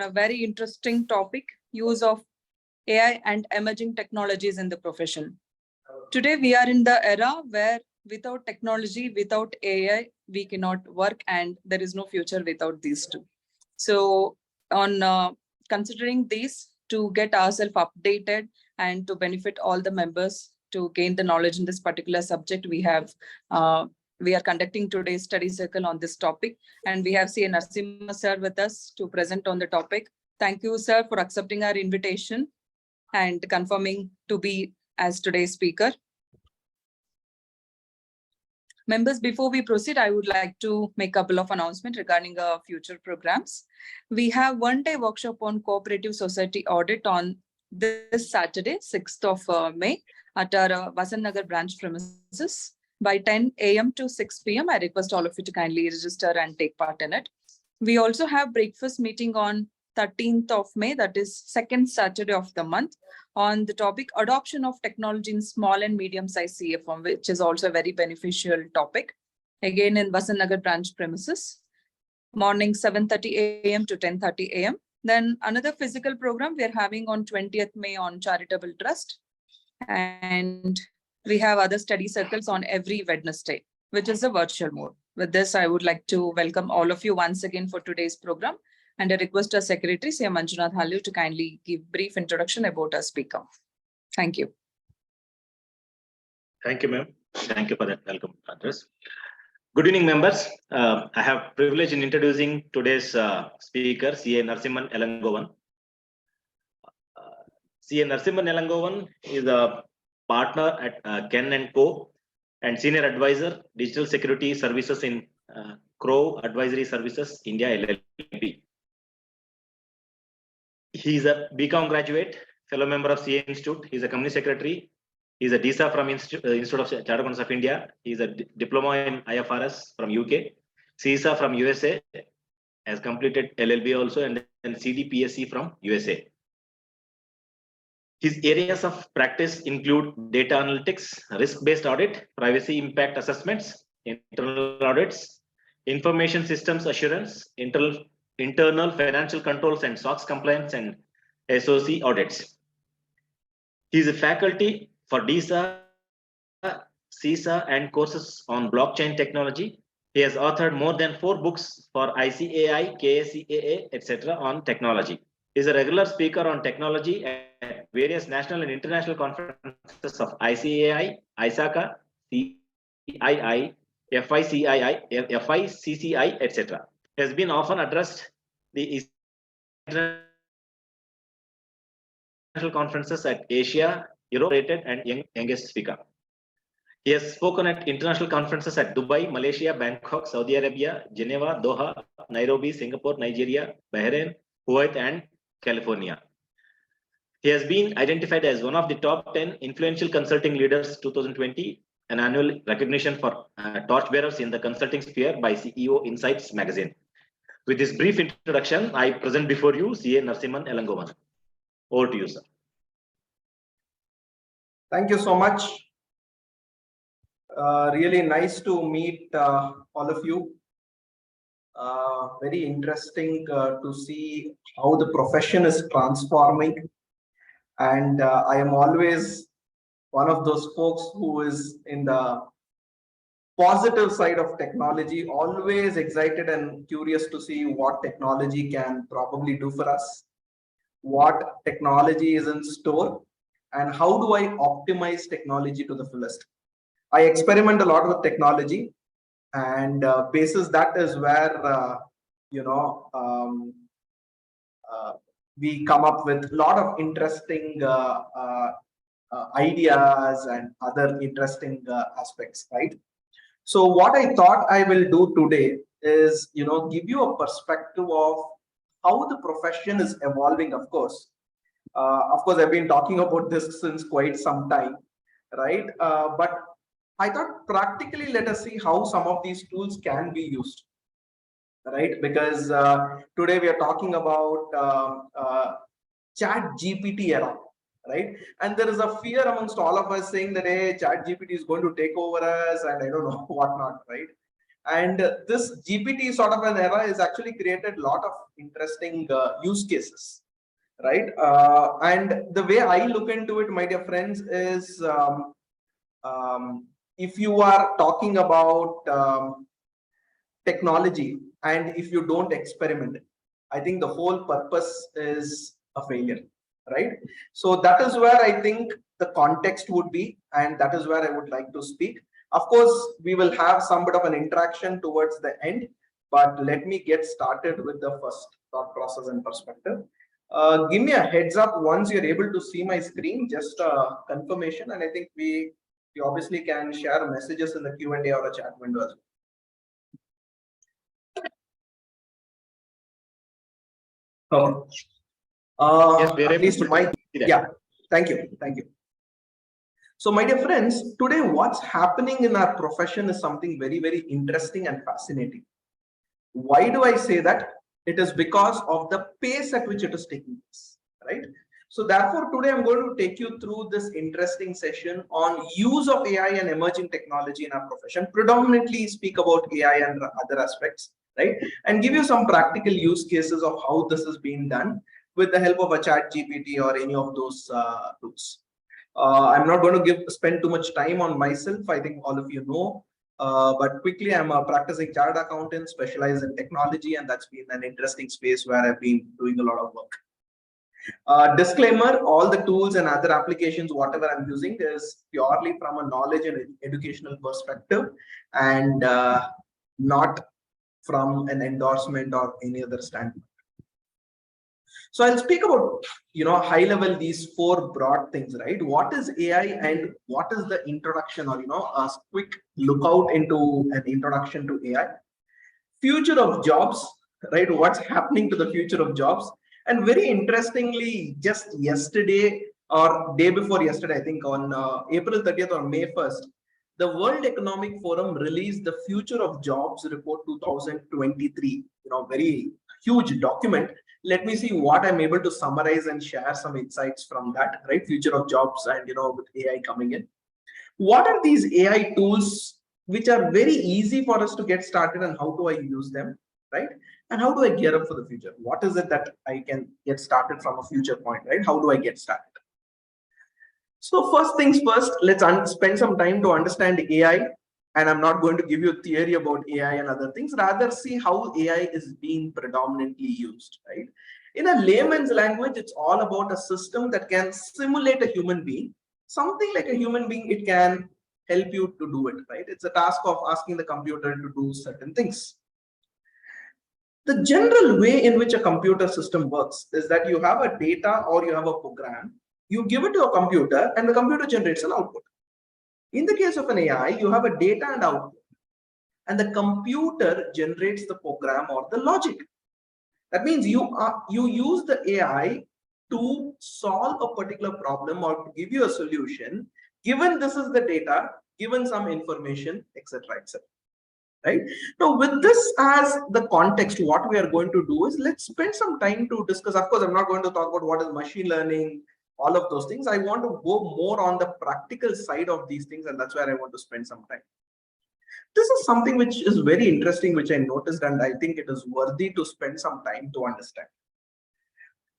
a very interesting topic, use of AI and emerging technologies in the profession. Today, we are in the era where without technology, without AI, we cannot work, and there is no future without these two. So on considering these to get ourselves updated and to benefit all the members to gain the knowledge in this particular subject, we are conducting today's study circle on this topic, and we have CA Narasimhan sir with us to present on the topic. Thank you, sir, for accepting our invitation and confirming to be as today's speaker. Members, before we proceed, I would like to make a couple of announcements regarding our future programs. We have one-day workshop on cooperative society audit on this Saturday, 6th of May, at our Vasant Nagar branch premises by 10 a.m. to 6 p.m. I request all of you to kindly register and take part in it. We also have breakfast meeting on 13th of May, that is second Saturday of the month, on the topic adoption of technology in small and medium-sized CA firm, which is also a very beneficial topic. Again, in Vasant Nagar branch premises, morning 7:30 a.m. to 10:30 a.m. Then another physical program we are having on 20th May on Charitable Trust. And we have other study circles on every Wednesday, which is a virtual mode. With this, I would like to welcome all of you once again for today's program. And I request our secretary, CA Manjunath Hallu, to kindly give brief introduction about our speaker. Thank you. Thank you, ma'am. Thank you for that welcome address. Good evening, members. I have privilege in introducing today's speaker, CA Narasimhan E. CA Narasimhan E. is a partner at Ken & Co. and senior advisor, digital security services in Crow Advisory Services, India, LLP. He is a BCom graduate, fellow member of CA Institute. He is a company secretary. He is a DISA from Institute of Chartered Accountants of India. He is a diploma in IFRS from UK, CISA from USA, has completed LLB also, and then CDPSC from USA. His areas of practice include data analytics, risk-based audit, privacy impact assessments, internal audits, information systems assurance, internal financial controls and SOX compliance, and SOC audits. He is a faculty for DISA, CISA, and courses on blockchain technology. He has authored more than 4 books for ICAI, KACAA, etc. on technology. He is a regular speaker on technology at various national and international conferences of ICAI, ISACA, CII, FICCI, etc. Has been often addressed the international conferences at Asia, Europe, and youngest speaker. He has spoken at international conferences at Dubai, Malaysia, Bangkok, Saudi Arabia, Geneva, Doha, Nairobi, Singapore, Nigeria, Bahrain, Kuwait, and California. He has been identified as one of the top 10 influential consulting leaders 2020, an annual recognition for torchbearers in the consulting sphere by CEO Insights magazine. With this brief introduction, I present before you CA Narasimhan E. Over to you, sir. Thank you so much. Really nice to meet all of you. Very interesting to see how the profession is transforming. And I am always one of those folks who is in the positive side of technology, always excited and curious to see what technology can probably do for us, what technology is in store, and how do I optimize technology to the fullest. I experiment a lot with technology, and basis that is where we come up with a lot of interesting ideas and other interesting aspects, right? So what I thought I will do today is, give you a perspective of how the profession is evolving. Of course, I've been talking about this since quite some time, right? But I thought practically, let us see how some of these tools can be used, right? Because today we are talking about Chat GPT era, right? And there is a fear amongst all of us saying that, hey, Chat GPT is going to take over us, and I don't know whatnot, right? And this GPT sort of an era has actually created a lot of interesting use cases, right? And the way I look into it, my dear friends, is if you are talking about technology and if you don't experiment, I think the whole purpose is a failure, right? So that is where I think the context would be, and that is where I would like to speak. Of course, we will have some bit of an interaction towards the end, but let me get started with the first thought process and perspective. Give me a heads up once you're able to see my screen, just a confirmation, and I think we obviously can share messages in the Q&A or a chat window as well. Okay. Yes, we are At able least to my, see that. yeah, thank you. So my dear friends, today what's happening in our profession is something very, very interesting and fascinating. Why do I say that? It is because of the pace at which it is taking place, right? So therefore, today I'm going to take you through this interesting session on use of AI and emerging technology in our profession, predominantly speak about AI and other aspects, right? And give you some practical use cases of how this is being done with the help of a chat GPT or any of those tools. I'm not going to spend too much time on myself. I think all of you know. But quickly, I'm a practicing chartered accountant, specialized in technology, and that's been an interesting space where I've been doing a lot of work. Disclaimer, all the tools and other applications, whatever I'm using is purely from a knowledge and educational perspective and not from an endorsement or any other standpoint. So I'll speak about, high level, these four broad things, right? What is AI and what is the introduction, or, a quick lookout into an introduction to AI. Future of jobs, right? What's happening to the future of jobs? And very interestingly, just yesterday or day before yesterday, I think on April 30th or May 1st, the World Economic Forum released the Future of Jobs Report 2023, very huge document. Let me see what I'm able to summarize and share some insights from that, right? Future of jobs and, with AI coming in. What are these AI tools which are very easy for us to get started, and how do I use them, right? And how do I gear up for the future? What is it that I can get started from a future point, right? How do I get started? So first things first, let's spend some time to understand AI. And I'm not going to give you a theory about AI and other things, rather see how AI is being predominantly used, right? In a layman's language, it's all about a system that can simulate a human being, something like a human being. It can help you to do it, right? It's a task of asking the computer to do certain things. The general way in which a computer system works is that you have a data or you have a program, you give it to a computer and the computer generates an output. In the case of an AI, you have a data and output, and the computer generates the program or the logic. That means you use the AI to solve a particular problem or to give you a solution, given this is the data, given some information, etc., etc. Right? Now, with this as the context, what we are going to do is let's spend some time to discuss. Of course, I'm not going to talk about what is machine learning, all of those things. I want to go more on the practical side of these things, and that's where I want to spend some time. This is something which is very interesting, which I noticed, and I think it is worthy to spend some time to understand.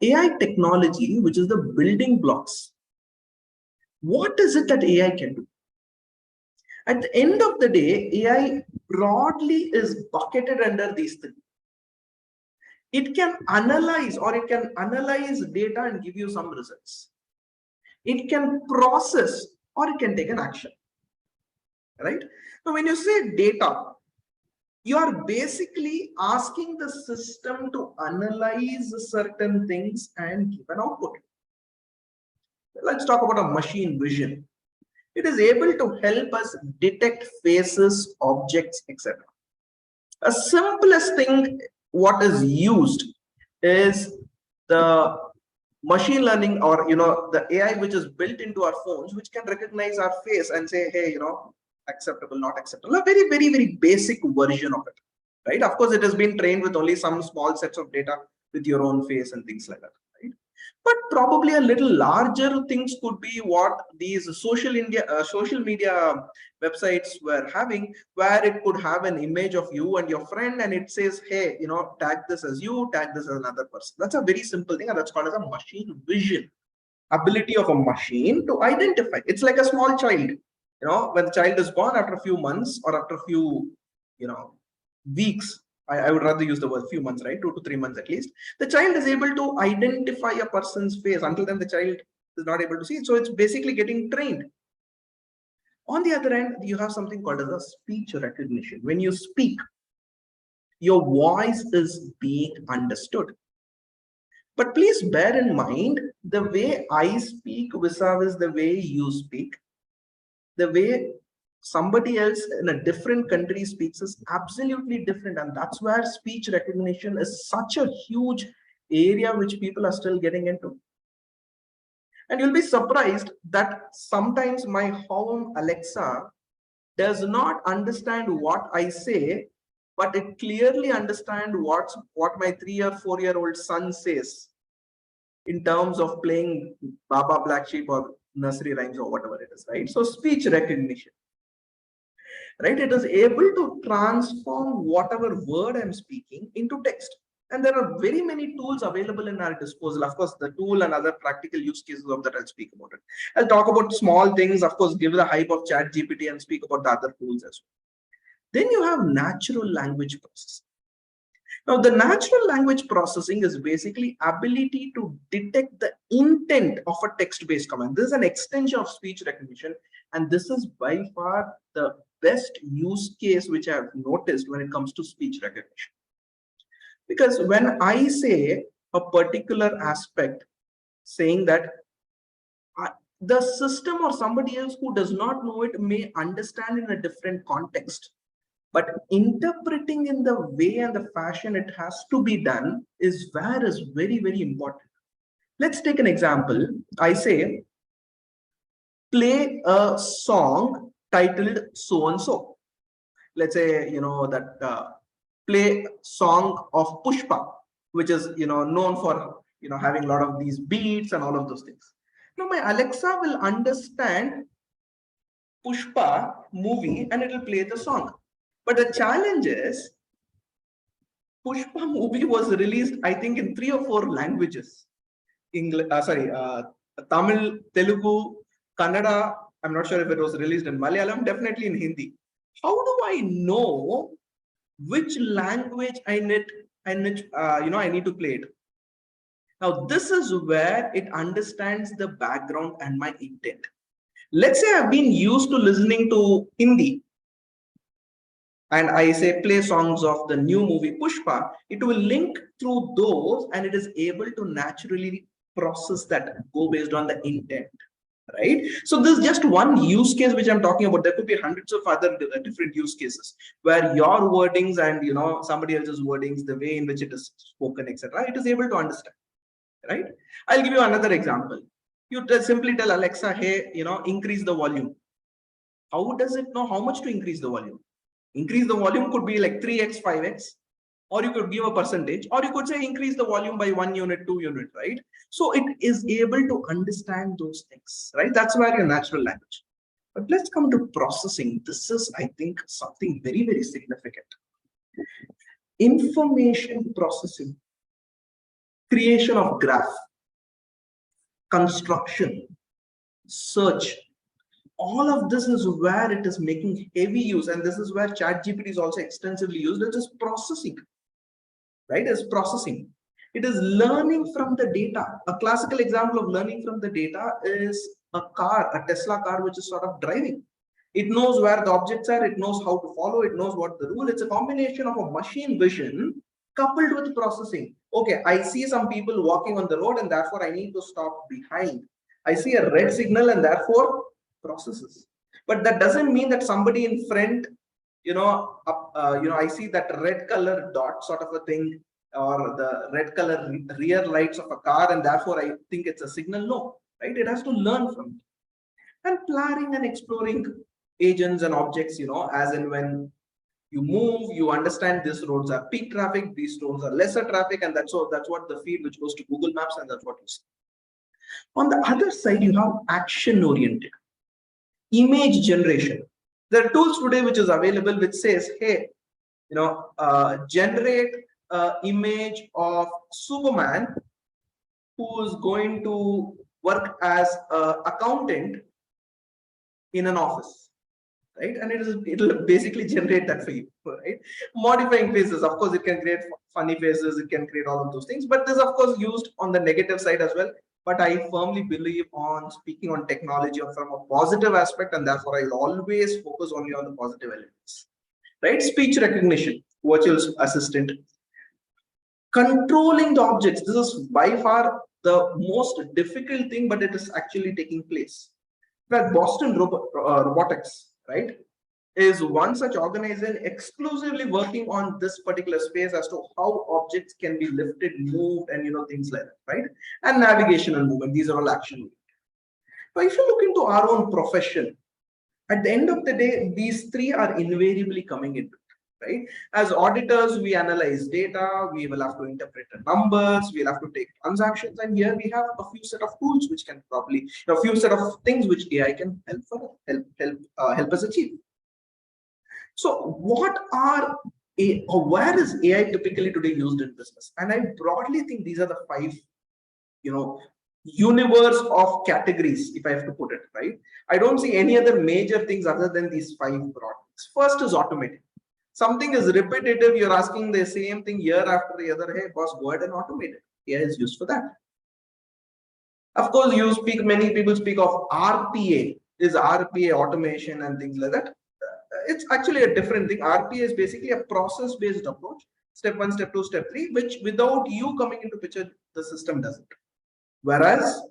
AI technology, which is the building blocks. What is it that AI can do? At the end of the day, AI broadly is bucketed under these things. It can analyze data and give you some results. It can process or it can take an action, right? Now, when you say data, you are basically asking the system to analyze certain things and give an output. Let's talk about a machine vision. It is able to help us detect faces, objects, etc. A simplest thing what is used is the machine learning, or the AI which is built into our phones, which can recognize our face and say, hey, acceptable, not acceptable. A very, very, very basic version of it, right? Of course, it has been trained with only some small sets of data with your own face and things like that, right? But probably a little larger things could be what these social media websites were having, where it could have an image of you and your friend, and it says, hey, tag this as you, tag this as another person. That's a very simple thing, and that's called as a machine vision. Ability of a machine to identify. It's like a small child. When the child is born, after a few months or after a few, weeks, I would rather use the word few months, right? 2 to 3 months at least. The child is able to identify a person's face. Until then, the child is not able to see it. So it's basically getting trained. On the other end, you have something called as a speech recognition. When you speak, your voice is being understood. But please bear in mind, the way I speak vis-a-vis the way you speak, the way somebody else in a different country speaks is absolutely different. And that's where speech recognition is such a huge area which people are still getting into. And you'll be surprised that sometimes my home Alexa does not understand what I say, but it clearly understands what my 3 or 4-year-old son says in terms of playing Baba Black Sheep or nursery rhymes or whatever it is, right? So speech recognition, right? It is able to transform whatever word I'm speaking into text. And there are very many tools available in our disposal. Of course, the tool and other practical use cases of that, I'll speak about it. I'll talk about small things, of course, give the hype of ChatGPT and speak about the other tools as well. Then you have natural language processing. Now, the natural language processing is basically ability to detect the intent of a text-based command. This is an extension of speech recognition, and this is by far the best use case which I have noticed when it comes to speech recognition. Because when I say a particular aspect, saying that the system or somebody else who does not know it may understand in a different context, but interpreting in the way and the fashion it has to be done is very, very important. Let's take an example. I say, play a song titled so and so. Let's say, that play song of Pushpa, which is, known for, having a lot of these beats and all of those things. Now, my Alexa will understand Pushpa movie and it will play the song. But the challenge is, Pushpa movie was released, I think, in 3 or 4 languages. Tamil, Telugu, Kannada. I'm not sure if it was released in Malayalam, definitely in Hindi. How do I know which language I need to play it? Now, this is where it understands the background and my intent. Let's say I've been used to listening to Hindi, and I say play songs of the new movie Pushpa, it will link through those and it is able to naturally process that, go based on the intent, right? So this is just one use case which I'm talking about. There could be hundreds of other different use cases where your wordings and somebody else's wordings, the way in which it is spoken, etc., it is able to understand, right? I'll give you another example. You simply tell Alexa, hey, increase the volume. How does it know how much to increase the volume? Increase the volume could be like 3x, 5x, or you could give a percentage, or you could say increase the volume by 1 unit, 2 unit, right? So it is able to understand those things, right? That's where your natural language. But let's come to processing. This is, I think, something very, very significant. Information processing, creation of graph, construction, search. All of this is where it is making heavy use, and this is where ChatGPT is also extensively used. It is processing, right? It's processing. It is learning from the data. A classical example of learning from the data is a car, a Tesla car, which is sort of driving. It knows where the objects are. It knows how to follow. It knows what the rule. It's a combination of a machine vision coupled with processing. Okay, I see some people walking on the road, and therefore I need to stop behind. I see a red signal, and therefore processes. But that doesn't mean that somebody in front, I see that red color dot sort of a thing, or the red color rear lights of a car, and therefore I think it's a signal. No, right? It has to learn from it. And planning and exploring agents and objects, as and when You move, you understand these roads are peak traffic, these roads are lesser traffic, and that's what the feed which goes to Google Maps, and that's what you see. On the other side, you have action oriented image generation. There are tools today which is available which says, hey, generate image of Superman who is going to work as an accountant in an office, right? And it'll basically generate that for you, right? Modifying faces, of course, it can create funny faces, it can create all of those things, but this is of course used on the negative side as well. But I firmly believe on speaking on technology from a positive aspect, and therefore I'll always focus only on the positive elements, right? Speech recognition, virtual assistant, controlling the objects. This is by far the most difficult thing, but it is actually taking place. Well, Boston Robotics, right, is one such organization exclusively working on this particular space as to how objects can be lifted, moved, and things like that, right? And navigation and movement, these are all action. But if you look into our own profession, at the end of the day, these three are invariably coming into it, right? As auditors, we analyze data, we will have to interpret the numbers, we'll have to take transactions, and here we have a few set of tools which can probably, a few set of things which AI can help us achieve. So where is AI typically today used in business? And I broadly think these are the five, universe of categories, if I have to put it, right? I don't see any other major things other than these five broad things. First is automating. Something is repetitive, you're asking the same thing year after the other. Hey, boss, go ahead and automate it. AI is used for that. Of course, many people speak of RPA, is RPA automation and things like that. It's actually a different thing. RPA is basically a process-based approach. Step 1, step 2, step 3, which without you coming into picture, the system doesn't. Whereas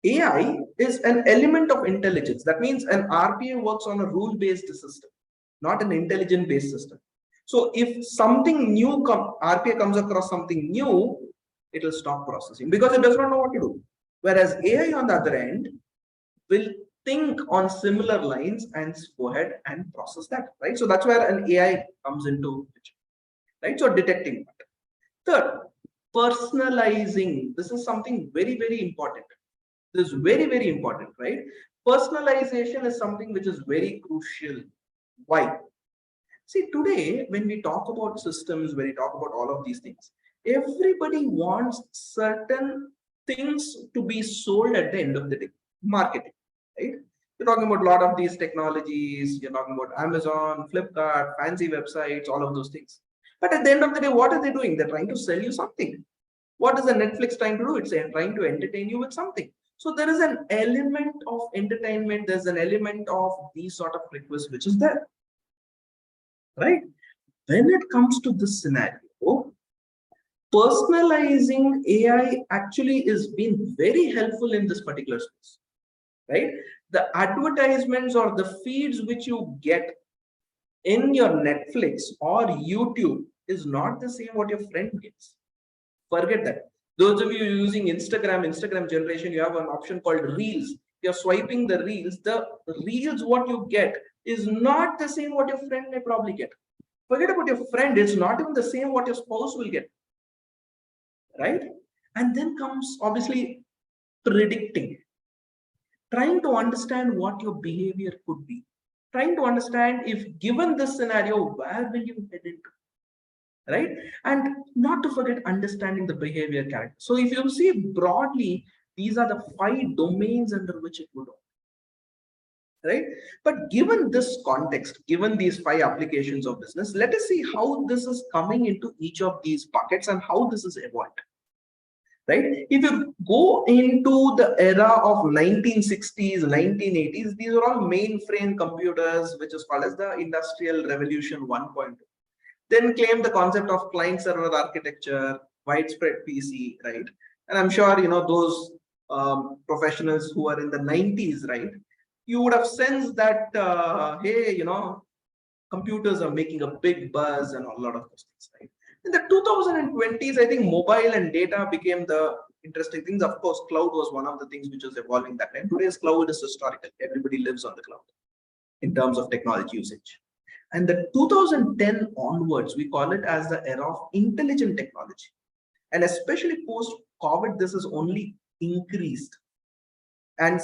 AI is an element of intelligence. That means an RPA works on a rule-based system, not an intelligent-based system. So if something new RPA comes across something new, it will stop processing because it does not know what to do. Whereas AI on the other end will think on similar lines and go ahead and process that, right? So that's where an AI comes into picture, right? So detecting that. Third, personalizing. This is something very, very important. This is very, very important, right? Personalization is something which is very crucial. Why? See, today, when we talk about systems, when we talk about all of these things, everybody wants certain things to be sold at the end of the day. Marketing, right? You're talking about a lot of these technologies, you're talking about Amazon, Flipkart, fancy websites, all of those things. But at the end of the day, what are they doing? They're trying to sell you something. What is the Netflix trying to do? It's trying to entertain you with something. So there is an element of entertainment, there's an element of these sort of requests which is there, right? When it comes to this scenario, personalizing AI actually is been very helpful in this particular space, right? The advertisements or the feeds which you get in your Netflix or YouTube is not the same what your friend gets. Forget that. Those of you using Instagram generation, you have an option called Reels. You're swiping the Reels. The Reels, what you get is not the same what your friend may probably get. Forget about your friend. It's not even the same what your spouse will get. Right? And then comes obviously predicting. Trying to understand what your behavior could be. Trying to understand if given this scenario, where will you head into? Right? And not to forget understanding the behavior character. So if you see broadly, these are the 5 domains under which it would operate, right? But given this context, given these 5 applications of business, let us see how this is coming into each of these buckets and how this is evolved, right? If you go into the era of 1960s, 1980s, these are all mainframe computers, which is called as the Industrial Revolution 1.2. Then came the concept of client server architecture, widespread PC, right? And I'm sure, those professionals who are in the 90s, right? You would have sensed that, hey, computers are making a big buzz and a lot of those things, right? In the 2020s, I think mobile and data became the interesting things. Of course, cloud was one of the things which was evolving that time. Today's cloud is historical. Everybody lives on the cloud in terms of technology usage. And the 2010 onwards, we call it as the era of intelligent technology. And especially post-COVID, this has only increased. And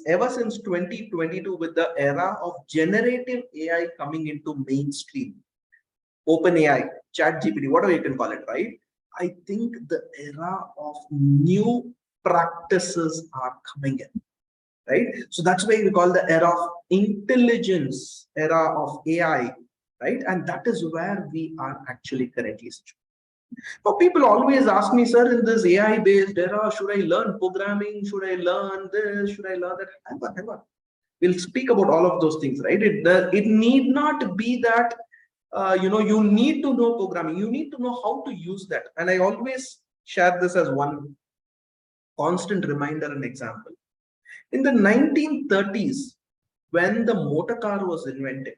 ever since 2022, with the era of generative AI coming into mainstream, OpenAI, ChatGPT, whatever you can call it, right? I think the era of new practices are coming in, right? So that's why we call the era of intelligence, era of AI, right? And that is where we are actually currently situated. Now, people always ask me, sir, in this AI-based era, should I learn programming? Should I learn this? Should I learn that? Hang on. We'll speak about all of those things, right? It need not be that you need to know programming. You need to know how to use that. And I always share this as one constant reminder and example. In the 1930s, when the motor car was invented,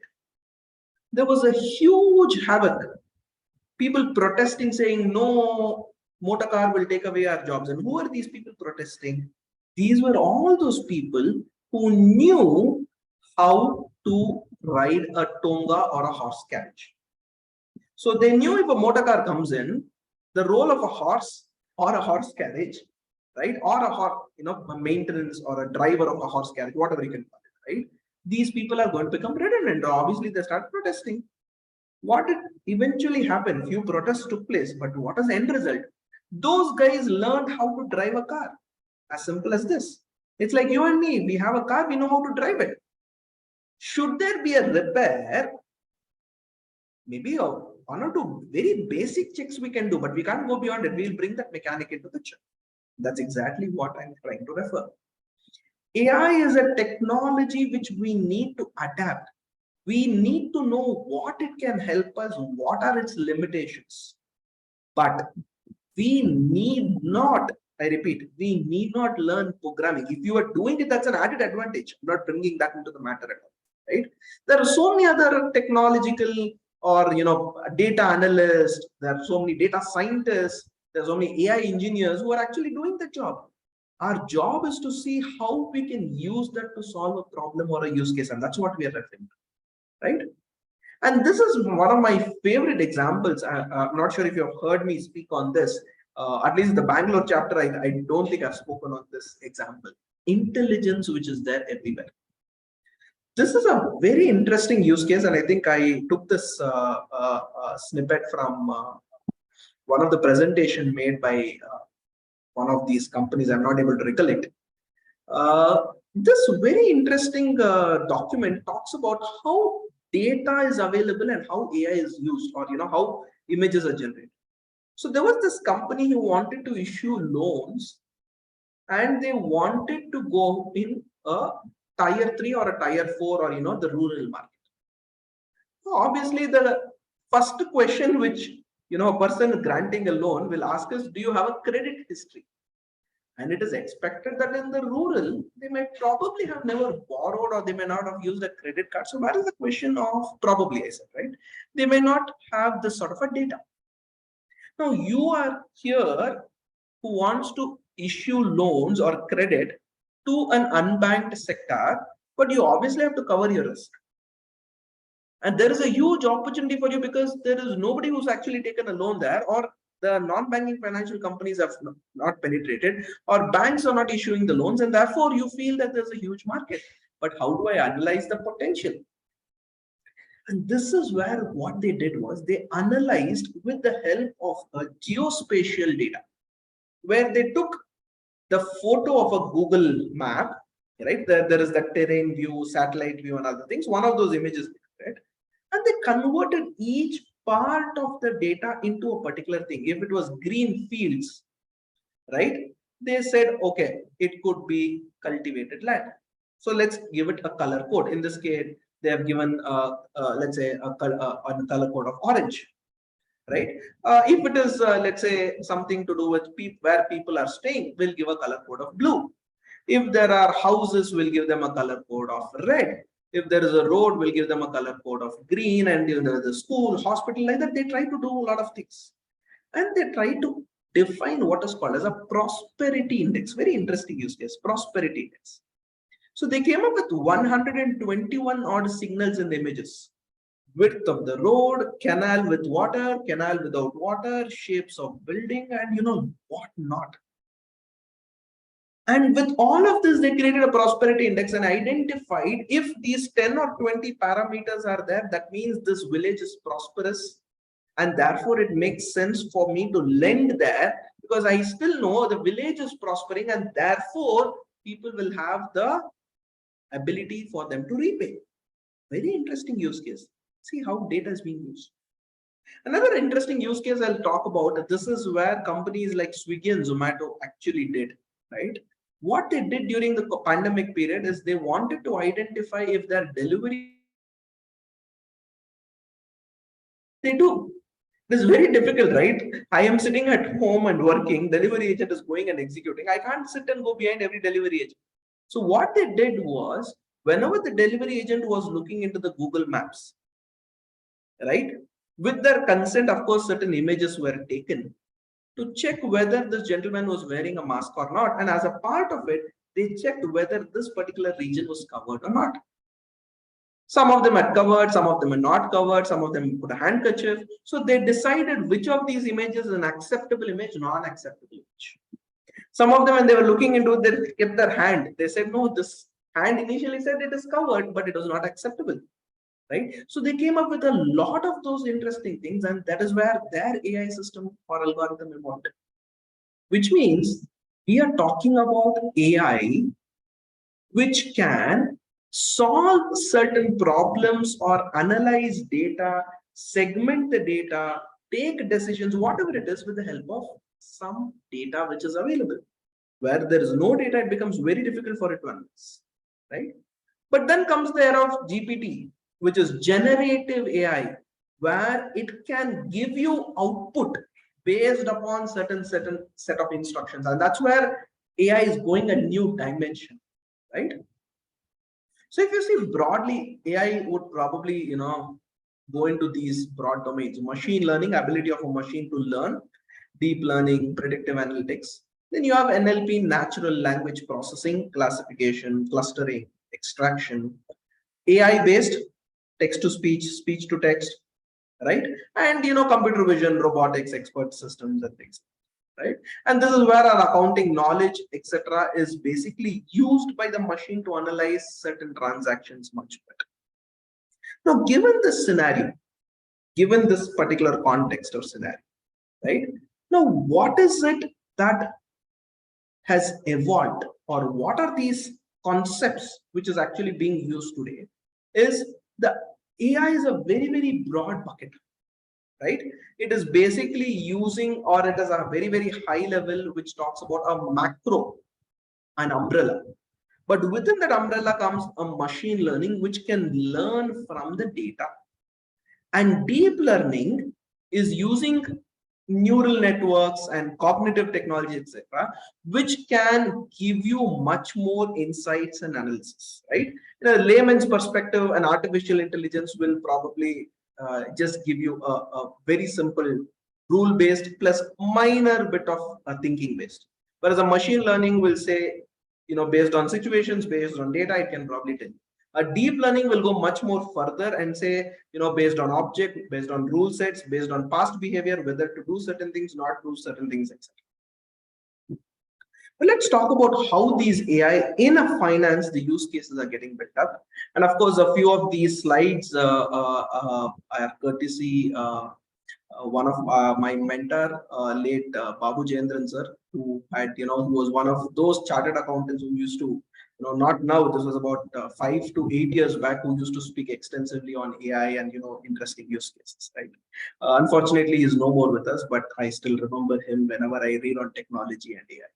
there was a huge havoc. People protesting, saying, no, motor car will take away our jobs. And who are these people protesting? These were all those people who knew how to ride a tonga or a horse carriage. So they knew if a motor car comes in, the role of a horse or a horse carriage, right, or a maintenance or a driver of a horse carriage, whatever you can call it, right? These people are going to become redundant. Obviously, they start protesting. What did eventually happen? Few protests took place, but what is the end result? Those guys learned how to drive a car. As simple as this. It's like you and me. We have a car. We know how to drive it. Should there be a repair? Maybe one or two very basic checks we can do, but we can't go beyond it. We'll bring that mechanic into the picture. That's exactly what I'm trying to refer. AI is a technology which we need to adapt. We need to know what it can help us, what are its limitations. But we need not, I repeat, we need not learn programming. If you are doing it, that's an added advantage. I'm not bringing that into the matter at all, right? There are so many other technological or data analysts, there are so many data scientists, there's so many AI engineers who are actually doing the job. Our job is to see how we can use that to solve a problem or a use case, and that's what we are referring to. Right? And this is one of my favorite examples. I'm not sure if you have heard me speak on this. At least the Bangalore chapter, I don't think I've spoken on this example. Intelligence, which is there everywhere. This is a very interesting use case, and I think I took this snippet from one of the presentation made by one of these companies. I'm not able to recollect. This very interesting document talks about how data is available and how AI is used, or how images are generated. So there was this company who wanted to issue loans, and they wanted to go in a tier 3 or a tier 4 or the rural market. So obviously, the first question which a person granting a loan will ask is, do you have a credit history? And it is expected that in the rural, they might probably have never borrowed, or they may not have used a credit card. So where is the question of probably, I said, right? They may not have this sort of a data. Now you are here who wants to issue loans or credit to an unbanked sector, but you obviously have to cover your risk. And there is a huge opportunity for you because there is nobody who's actually taken a loan there, or the non-banking financial companies have not penetrated, or banks are not issuing the loans, and therefore you feel that there's a huge market. But how do I analyze the potential? And this is where what they did was they analyzed with the help of a geospatial data, where they took the photo of a Google map, right? There is the terrain view, satellite view, and other things. One of those images, right? And they converted each part of the data into a particular thing. If it was green fields, right? They said, okay, it could be cultivated land. So let's give it a color code. In this case, they have given, let's say, a color code of orange, right? If it is, let's say, something to do with where people are staying, we'll give a color code of blue. If there are houses, we'll give them a color code of red. If there is a road, we'll give them a color code of green. And if there is a school, hospital, like that, they try to do a lot of things. And they try to define what is called as a prosperity index. Very interesting use case, prosperity index. So they came up with 121 odd signals in the images, width of the road, canal with water, canal without water, shapes of building, and what not. And with all of this, they created a prosperity index and identified if these 10 or 20 parameters are there, that means this village is prosperous. And therefore, it makes sense for me to lend there, because I still know the village is prospering, and therefore people will have the ability for them to repay. Very interesting use case. See how data is being used. Another interesting use case I'll talk about, this is where companies like Swiggy and Zomato actually did, right? What they did during the pandemic period is they wanted to identify if their delivery, they do. It is very difficult, right? I am sitting at home and working, delivery agent is going and executing. I can't sit and go behind every delivery agent. So what they did was, whenever the delivery agent was looking into the Google Maps, right, with their consent, of course, certain images were taken to check whether this gentleman was wearing a mask or not. And as a part of it, they checked whether this particular region was covered or not. Some of them are covered, some of them are not covered, some of them put a handkerchief. So they decided which of these images is an acceptable image, non-acceptable image. Some of them, when they were looking into it, they kept their hand. They said, no, this hand initially said it is covered, but it was not acceptable. Right? So they came up with a lot of those interesting things, and that is where their AI system or algorithm evolved. Which means we are talking about AI which can solve certain problems or analyze data, segment the data, take decisions, whatever it is, with the help of some data which is available. Where there is no data, it becomes very difficult for it to analyze, right? But then comes the era of GPT, which is generative AI, where it can give you output based upon certain set of instructions. And that's where AI is going a new dimension, right? So if you see broadly, AI would probably, go into these broad domains: machine learning, ability of a machine to learn; deep learning, predictive analytics. Then you have NLP, natural language processing, classification, clustering, extraction; AI based, text to speech, speech to text, right? And computer vision, robotics, expert systems, and things, right? And this is where our accounting knowledge, etc., is basically used by the machine to analyze certain transactions much better. Now, given this scenario, given this particular context or scenario, right? Now, what is it that has evolved, or what are these concepts which is actually being used today? Is the AI is a very, very broad bucket, right? It is basically using, or it is a very, very high level, which talks about a macro, an umbrella. But within that umbrella comes a machine learning, which can learn from the data. And deep learning is using neural networks and cognitive technology, etc., which can give you much more insights and analysis, right? In a layman's perspective, an artificial intelligence will probably just give you a very simple rule-based plus minor bit of thinking based. Whereas a machine learning will say, based on situations, based on data, it can probably tell you. A deep learning will go much more further and say, based on object, based on rule sets, based on past behavior, whether to do certain things, not do certain things, etc. But let's talk about how these AI in a finance, the use cases are getting built up. And of course, a few of these slides are courtesy one of my mentor, late Babu Jayendran sir, who had, who was one of those chartered accountants who used to, not now, this was about 5 to 8 years back, who used to speak extensively on AI and, interesting use cases, right? Unfortunately, he's no more with us, but I still remember him whenever I read on technology and AI.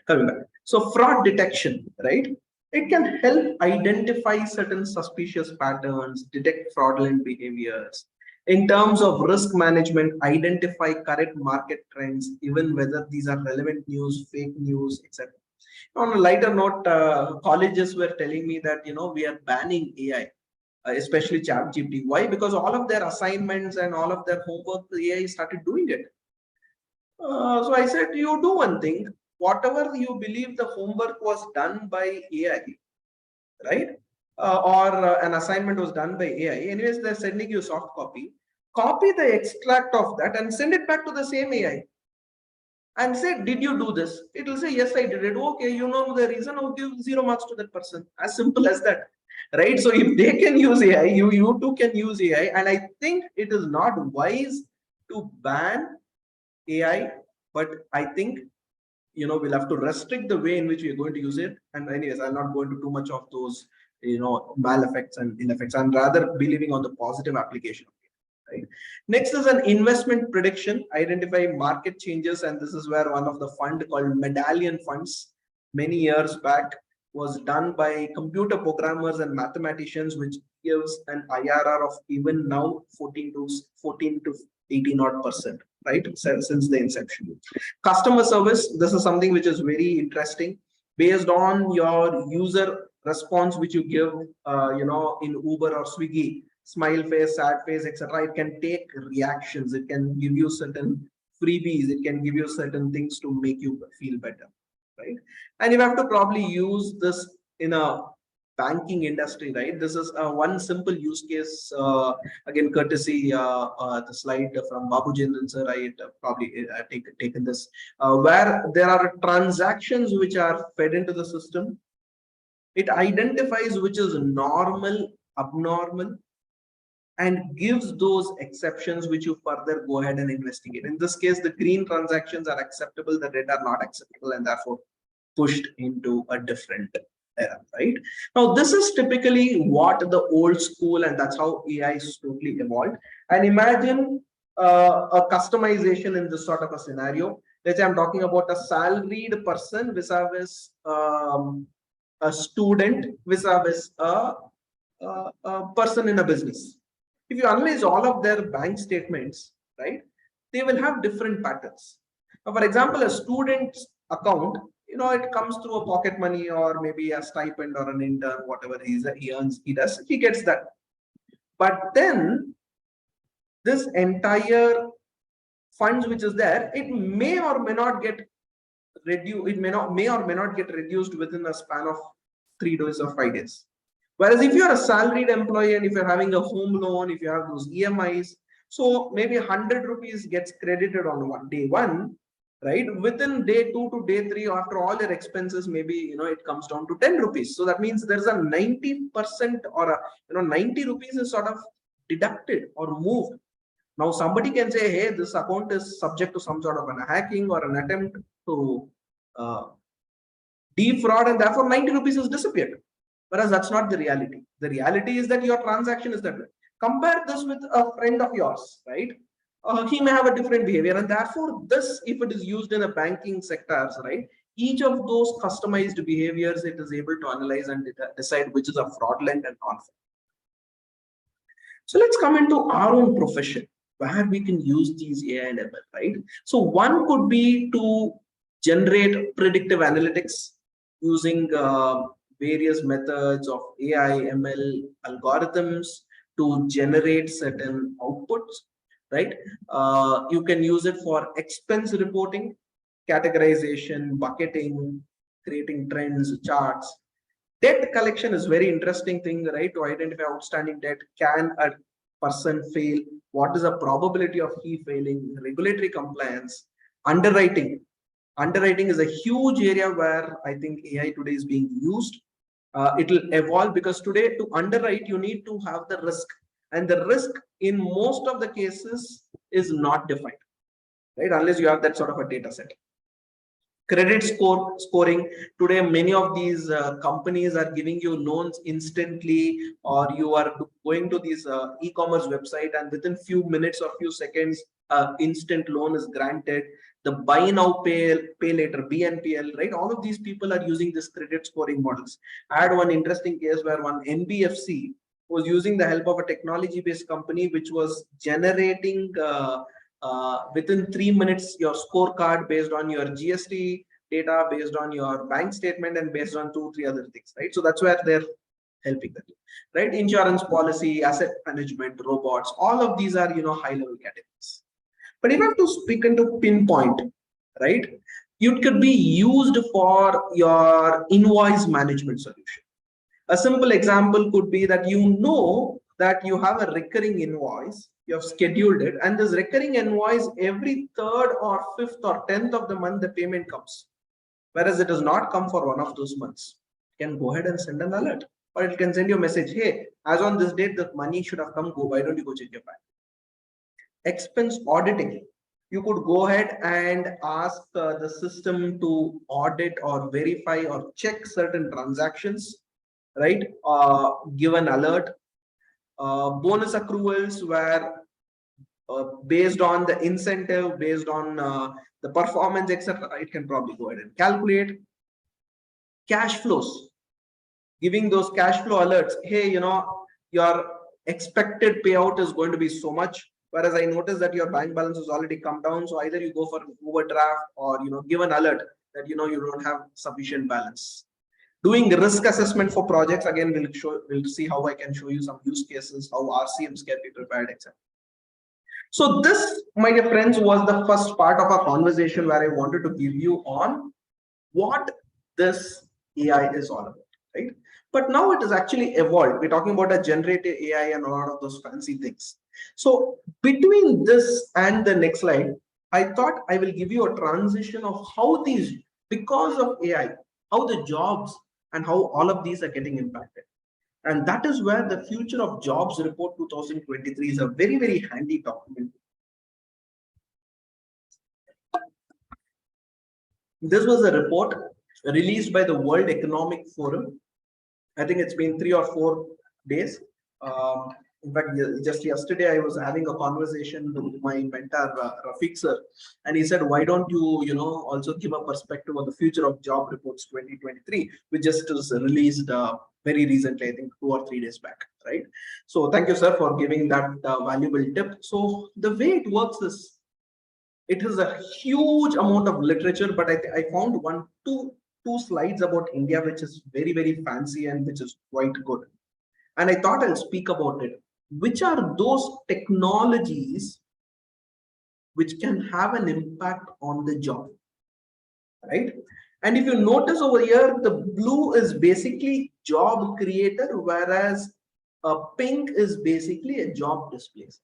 Coming back. So fraud detection, right? It can help identify certain suspicious patterns, detect fraudulent behaviors. In terms of risk management, identify correct market trends, even whether these are relevant news, fake news, etc. On a lighter note, colleges were telling me that, we are banning AI, especially ChatGPT. Why? Because all of their assignments and all of their homework, the AI started doing it. So I said, you do one thing, whatever you believe the homework was done by AI, right? or an assignment was done by AI. Anyways, they're sending you soft copy. Copy the extract of that and send it back to the same AI and say, did you do this? It will say, yes, I did it. Okay, you know the reason, I'll give 0 marks to that person. As simple as that, right? So if they can use AI, you too can use AI. And I think it is not wise to ban AI, but I think, we'll have to restrict the way in which we are going to use it. And anyways, I'll not go into too much of those, mal effects and ill effects. I'm rather believing on the positive application. Right. Next is an investment prediction, identify market changes. And this is where one of the fund called medallion funds many years back was done by computer programmers and mathematicians, which gives an IRR of even now 14 to 18 odd percent, right? Since the inception. Customer service, this is something which is very interesting. Based on your user response, which you give, in Uber or Swiggy, smile face, sad face, etc. It can take reactions. It can give you certain freebies. It can give you certain things to make you feel better, right? And you have to probably use this in a banking industry, right? This is one simple use case. Again, courtesy the slide from Babu Jindran sir. I probably taken this where there are transactions which are fed into the system. It identifies which is normal, abnormal, and gives those exceptions which you further go ahead and investigate. In this case, the green transactions are acceptable, the red are not acceptable, and therefore pushed into a different era, right? Now, this is typically what the old school, and that's how AI is totally evolved. And imagine a customization in this sort of a scenario. Let's say I'm talking about a salaried person vis-a-vis a student vis-a-vis a person in a business. If you analyze all of their bank statements, right, they will have different patterns. Now, for example, a student's account, it comes through a pocket money or maybe a stipend or an intern, whatever he earns, he gets that. But then this entire funds which is there, it may or may not get reduced. It may or may not get reduced within a span of 3 days or 5 days. Whereas if you're a salaried employee and if you're having a home loan, if you have those EMIs, so maybe 100 rupees gets credited on day one, right? Within day 2 to day 3, after all your expenses, maybe, it comes down to 10 rupees. So that means there's a 90% or 90 rupees is sort of deducted or moved. Now somebody can say, hey, this account is subject to some sort of an hacking or an attempt to defraud, and therefore 90 rupees has disappeared. Whereas that's not the reality. The reality is that your transaction is that way. Compare this with a friend of yours, right? He may have a different behavior, and therefore this, if it is used in a banking sectors, right, each of those customized behaviors, it is able to analyze and decide which is a fraudulent and non-fraudulent. So let's come into our own profession where we can use these AI and ML, right? So one could be to generate predictive analytics using various methods of AI, ML algorithms to generate certain outputs, right? You can use it for expense reporting, categorization, bucketing, creating trends, charts. Debt collection is very interesting thing, right? To identify outstanding debt. Can a person fail? What is the probability of he failing? Regulatory compliance, underwriting. Underwriting is a huge area where I think AI today is being used. It will evolve because today to underwrite, you need to have the risk, and the risk in most of the cases is not defined, right? Unless you have that sort of a data set. Credit scoring. Today, many of these companies are giving you loans instantly, or you are going to these e-commerce website, and within few minutes or few seconds, instant loan is granted. The buy now, pay later, BNPL, right? All of these people are using this credit scoring models. I had one interesting case where one NBFC was using the help of a technology-based company, which was generating within 3 minutes your scorecard based on your GST data, based on your bank statement, and based on 2-3 other things, right? So that's where they're helping them, right? Insurance policy, asset management, robots, all of these are high-level categories. But if you have to speak into pinpoint, right, it could be used for your invoice management solution. A simple example could be that you know that you have a recurring invoice, you have scheduled it, and this recurring invoice every third or fifth or 10th of the month the payment comes. Whereas it does not come for one of those months. You can go ahead and send an alert, or it can send you a message, hey, as on this date, the money should have come, go, why don't you go check your bank? Expense auditing. You could go ahead and ask the system to audit or verify or check certain transactions, right? Give an alert. Bonus accruals where based on the incentive, based on the performance, etc., it can probably go ahead and calculate. Cash flows, giving those cash flow alerts. Hey, your expected payout is going to be so much, whereas I noticed that your bank balance has already come down. So either you go for an overdraft or give an alert that you don't have sufficient balance. Doing risk assessment for projects, again, we'll see how I can show you some use cases, how RCMs can be prepared, etc. So this, my dear friends, was the first part of our conversation where I wanted to give you on what this AI is all about, right? But now it has actually evolved. We're talking about a generative AI and a lot of those fancy things. So between this and the next slide, I thought I will give you a transition of how these, because of AI, how the jobs and how all of these are getting impacted. And that is where the Future of Jobs Report 2023 is a very, very handy document. This was a report released by the World Economic Forum. I think it's been 3 or 4 days. In fact, just yesterday I was having a conversation with my mentor Rafiq sir, and he said, "Why don't you, also give a perspective on the Future of Job Reports 2023, which just was released very recently, I think 2 or 3 days back, right?" So thank you, sir, for giving that valuable tip. So the way it works is, it is a huge amount of literature, but I found two slides about India, which is very, very fancy and which is quite good. And I thought I'll speak about it. Which are those technologies which can have an impact on the job, right? And if you notice over here, the blue is basically job creator, whereas pink is basically a job displacer.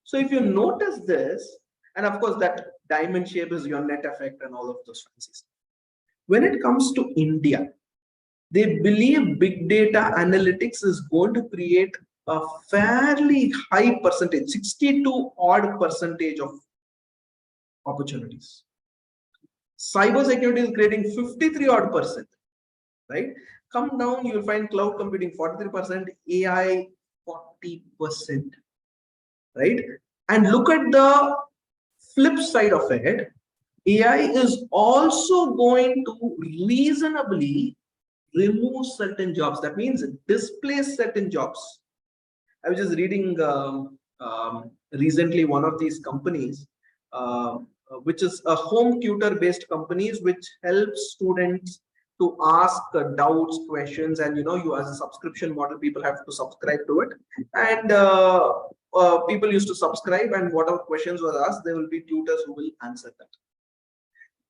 So if you notice this, and of course that diamond shape is your net effect and all of those fancy stuff. When it comes to India, they believe big data analytics is going to create a fairly high percentage, 62 odd percentage of opportunities. Cybersecurity is creating 53 odd percent, right? Come down, you will find cloud computing 43%, AI 40%, right? And look at the flip side of it. AI is also going to reasonably remove certain jobs. That means displace certain jobs. I was just reading recently one of these companies, which is a home tutor based companies, which helps students to ask doubts, questions, and you as a subscription model, people have to subscribe to it. And people used to subscribe, and whatever questions were asked, there will be tutors who will answer that.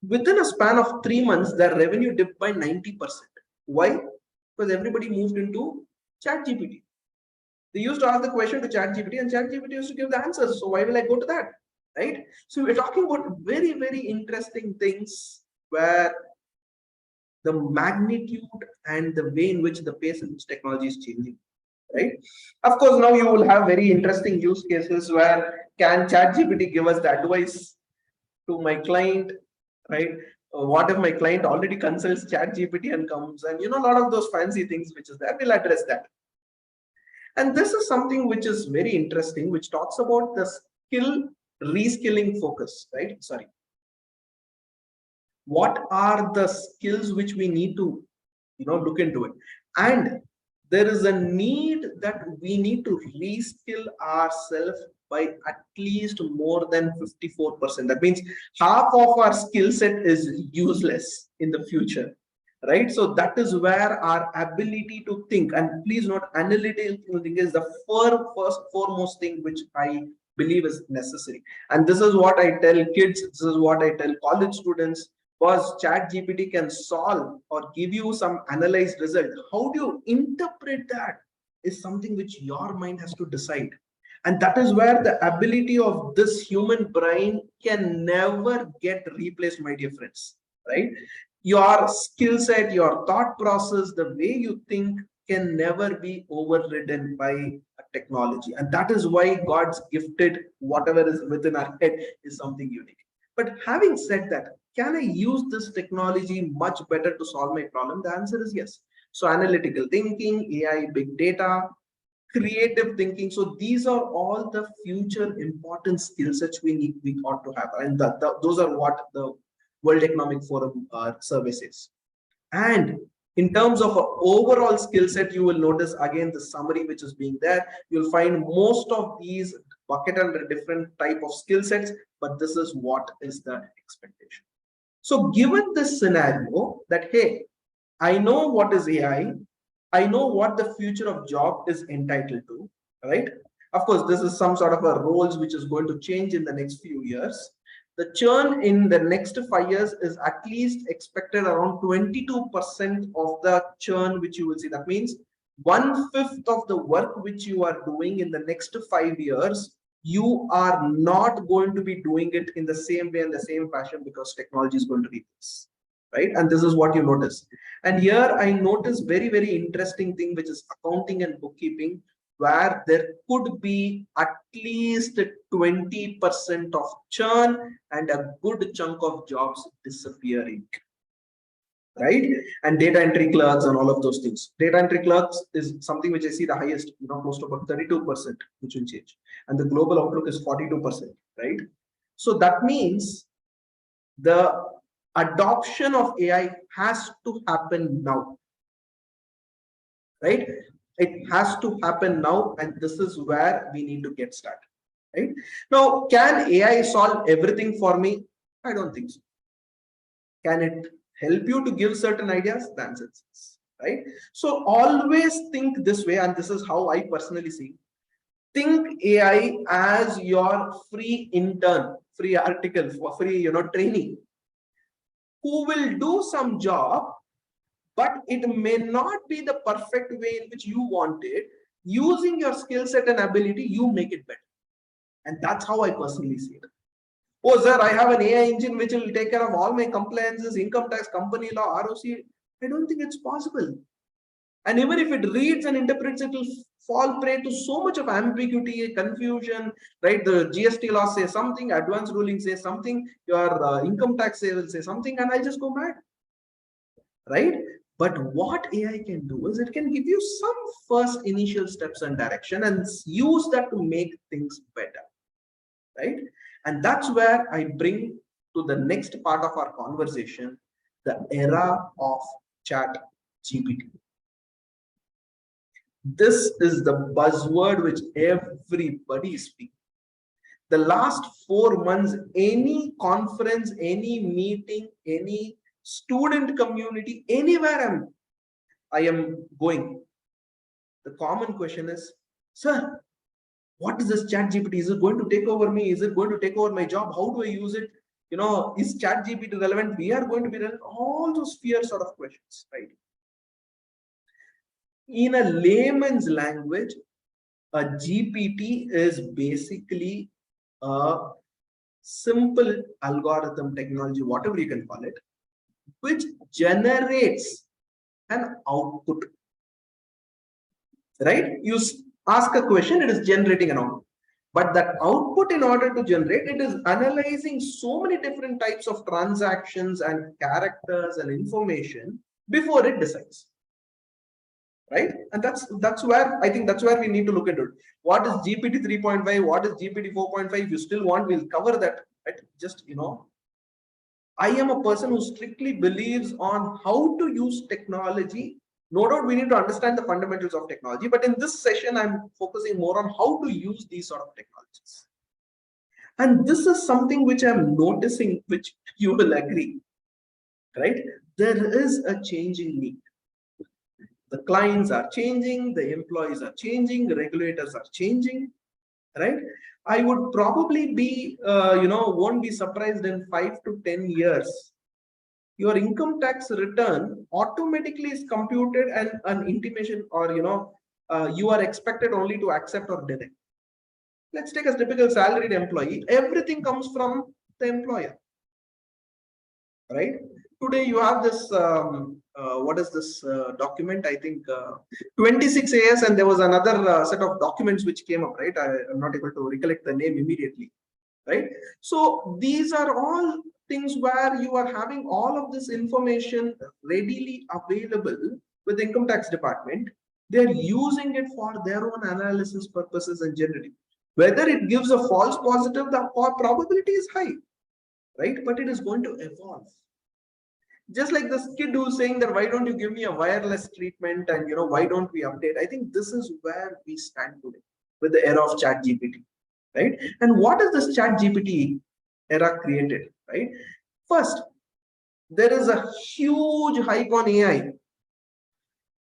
Within a span of 3 months, their revenue dipped by 90%. Why? Because everybody moved into ChatGPT. They used to ask the question to ChatGPT, and ChatGPT used to give the answers. So why will I go to that, right? So we're talking about very, very interesting things where the magnitude and the way in which the pace in which technology is changing, right? Of course, now you will have very interesting use cases where can ChatGPT give us the advice to my client, right? What if my client already consults ChatGPT and comes, and a lot of those fancy things which is there, we'll address that. And this is something which is very interesting, which talks about the skill reskilling focus, right? Sorry. What are the skills which we need to, look into it? And there is a need that we need to reskill ourselves by at least more than 54%. That means half of our skill set is useless in the future, right? So that is where our ability to think, and please note, analytical thinking is the first foremost thing which I believe is necessary. And this is what I tell kids, this is what I tell college students, because chat GPT can solve or give you some analyzed result. How do you interpret that is something which your mind has to decide. And that is where the ability of this human brain can never get replaced, my dear friends, right? Your skill set, your thought process, the way you think can never be overridden by a technology. And that is why God's gifted whatever is within our head is something unique. But having said that, can I use this technology much better to solve my problem? The answer is yes. So analytical thinking, AI, big data, creative thinking. So these are all the future important skill sets we ought to have. And those are what the World Economic Forum survey says. And in terms of an overall skill set, you will notice again the summary which is being there. You'll find most of these bucket under different type of skill sets, but this is what is the expectation. So given this scenario that, hey, I know what is AI, I know what the future of job is entitled to, right? Of course, this is some sort of a roles which is going to change in the next few years. The churn in the next 5 years is at least expected around 22% of the churn which you will see. That means 1/5 of the work which you are doing in the next 5 years, you are not going to be doing it in the same way and the same fashion because technology is going to replace, right? And this is what you notice. And here I notice very, very interesting thing, which is accounting and bookkeeping, where there could be at least 20% of churn and a good chunk of jobs disappearing, right? And data entry clerks and all of those things. Data entry clerks is something which I see the highest, close to about 32%, which will change. And the global outlook is 42%, right? So that means the adoption of AI has to happen now, right? It has to happen now, and this is where we need to get started, right? Now, can AI solve everything for me? I don't think so. Can it help you to give certain ideas? The answer is yes, right? So always think this way, and this is how I personally see. Think AI as your free intern, free article, free trainee, who will do some job, but it may not be the perfect way in which you want it. Using your skill set and ability, you make it better. And that's how I personally see it. Oh, sir, I have an AI engine which will take care of all my compliances, income tax, company law, ROC. I don't think it's possible. And even if it reads and interprets, it will fall prey to so much of ambiguity, confusion, right? The GST law says something, advance ruling says something, your income tax will say something, and I'll just go mad, right? But what AI can do is it can give you some first initial steps and direction and use that to make things better, right? And that's where I bring to the next part of our conversation, the era of chat GPT. This is the buzzword which everybody is speaking. The last 4 months, any conference, any meeting, any student community, anywhere I am going, the common question is, sir, what is this chat GPT? Is it going to take over me? Is it going to take over my job? How do I use it? Is chat GPT relevant? We are going to be relevant. All those fear sort of questions, right? In a layman's language, a GPT is basically a simple algorithm technology, whatever you can call it, which generates an output, right? You ask a question, it is generating an output. But that output, in order to generate, it is analyzing so many different types of transactions and characters and information before it decides, right? And that's where I think that's where we need to look into it. What is GPT 3.5? What is GPT 4.5? If you still want, we'll cover that, right? Just I am a person who strictly believes on how to use technology. No doubt we need to understand the fundamentals of technology, but in this session, I'm focusing more on how to use these sort of technologies. And this is something which I'm noticing, which you will agree, right? There is a changing need. The clients are changing, the employees are changing, the regulators are changing, right? I would probably be, won't be surprised in 5 to 10 years your income tax return automatically is computed and an intimation, or you are expected only to accept or deny. Let's take a typical salaried employee. Everything comes from the employer, right? Today you have this, what is this document? I think 26 AS, and there was another set of documents which came up, right? I'm not able to recollect the name immediately, right? So these are all things where you are having all of this information readily available with the income tax department. They're using it for their own analysis purposes and generating. Whether it gives a false positive, the probability is high, right? But it is going to evolve. Just like this kid who's saying that, why don't you give me a wireless treatment, and why don't we update? I think this is where we stand today with the era of chat GPT, right? And what is this chat GPT era created, right? First, there is a huge hype on AI.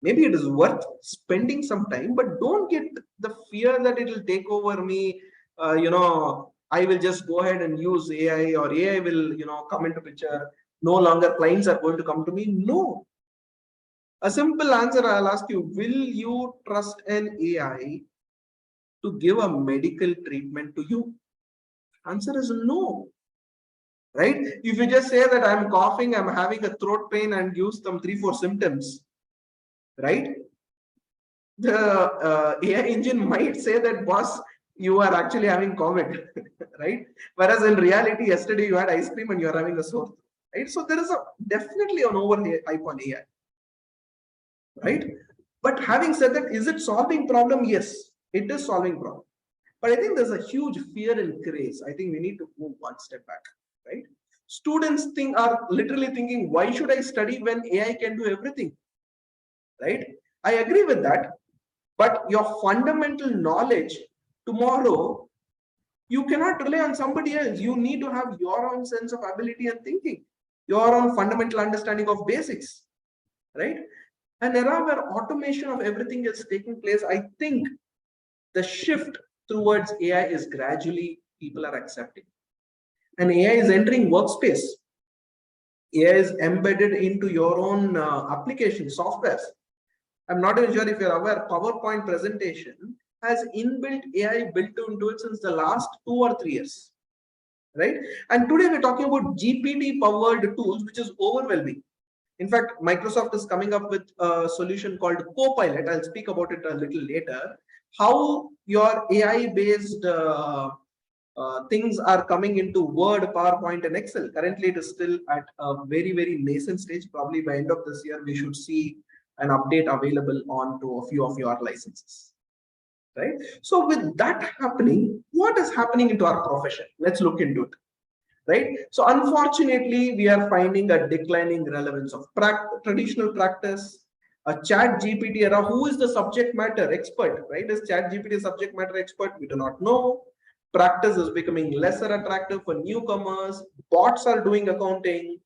Maybe it is worth spending some time, but don't get the fear that it will take over me. I will just go ahead and use AI, or AI will, come into picture. No longer clients are going to come to me. No. A simple answer I'll ask you: will you trust an AI to give a medical treatment to you? Answer is no. Right? If you just say that I'm coughing, I'm having a throat pain, and use some 3-4 symptoms, right? The AI engine might say that, boss, you are actually having COVID, right? Whereas in reality, yesterday you had ice cream and you're having a sore throat, right? So there is definitely an overhype on AI, right? But having said that, is it solving problem? Yes, it is solving problem. But I think there's a huge fear and craze. I think we need to move one step back, right? Students are literally thinking, why should I study when AI can do everything, right? I agree with that. But your fundamental knowledge tomorrow, you cannot rely on somebody else. You need to have your own sense of ability and thinking, your own fundamental understanding of basics, right? An era where automation of everything is taking place, I think the shift towards AI is gradually people are accepting. And AI is entering workspace. AI is embedded into your own application softwares. I'm not even sure if you're aware, PowerPoint presentation has inbuilt AI built into it since the last 2 or 3 years, right? And today we're talking about GPT powered tools, which is overwhelming. In fact, Microsoft is coming up with a solution called Copilot. I'll speak about it a little later. How your AI based things are coming into Word, PowerPoint, and Excel. Currently, it is still at a very, very nascent stage. Probably by end of this year, we should see an update available onto a few of your licenses, right? So with that happening, what is happening into our profession? Let's look into it, right? So unfortunately, we are finding a declining relevance of traditional practice. A chat GPT era, who is the subject matter expert, right? Is chat GPT a subject matter expert? We do not know. Practice is becoming lesser attractive for newcomers. Bots are doing accounting.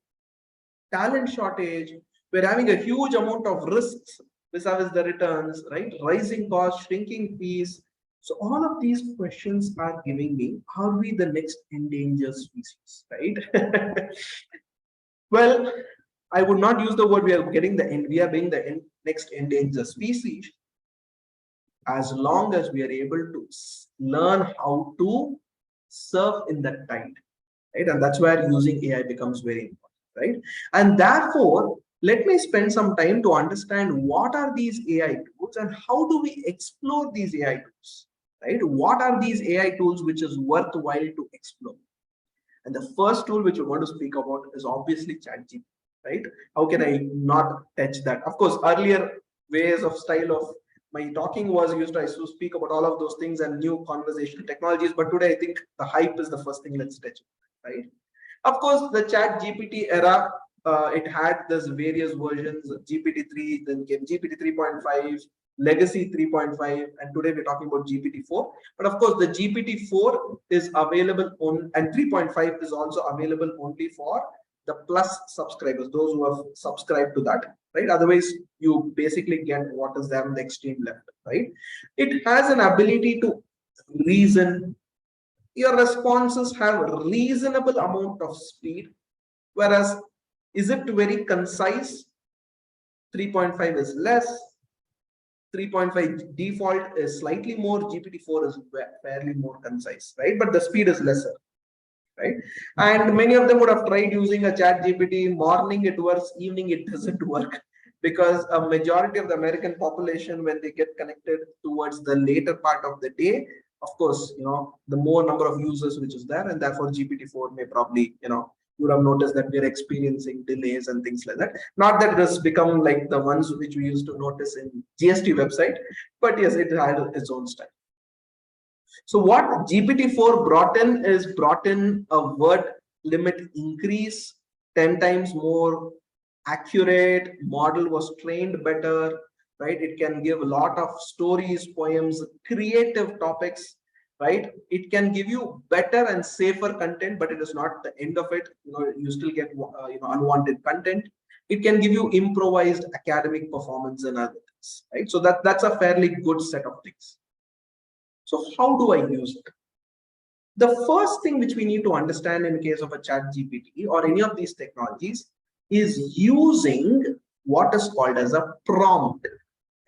Talent shortage. We're having a huge amount of risks vis-a-vis the returns, right? Rising costs, shrinking fees. So all of these questions are giving me, are we the next endangered species, right? Well, I would not use the word we are being the next endangered species, as long as we are able to learn how to surf in that tide, right? And that's where using AI becomes very important, right? And therefore, let me spend some time to understand what are these AI tools and how do we explore these AI tools, right? What are these AI tools which is worthwhile to explore? And the first tool which we want to speak about is obviously ChatGPT, right? How can I not touch that? Of course, earlier ways of style of my talking was used to speak about all of those things and new conversational technologies, but today I think the hype is the first thing. Let's touch it, right? Of course, the chat GPT era, it had this various versions, GPT-3, then came GPT 3.5, Legacy 3.5, and today we're talking about GPT-4. But of course, the GPT-4 is available on, and 3.5 is also available only for the plus subscribers, those who have subscribed to that, right? Otherwise, you basically get what is there on the extreme left, right? It has an ability to reason. Your responses have a reasonable amount of speed, whereas Is it very concise? 3.5 is less. 3.5 default is slightly more. GPT-4 is fairly more concise, right? But the speed is lesser, right? And many of them would have tried using a chat GPT. Morning it works, evening it doesn't work, because a majority of the American population, when they get connected towards the later part of the day, of course, the more number of users which is there, and therefore GPT-4 may probably, you would have noticed that we're experiencing delays and things like that. Not that it has become like the ones which we used to notice in GST website, but yes, it had its own style. So what GPT-4 brought in a word limit increase, 10 times more accurate, model was trained better, right? It can give a lot of stories, poems, creative topics, right? It can give you better and safer content, but it is not the end of it. You still get unwanted content. It can give you improvised academic performance and other things, right? So that's a fairly good set of things. So how do I use it? The first thing which we need to understand in case of a chat GPT or any of these technologies is using what is called as a prompt.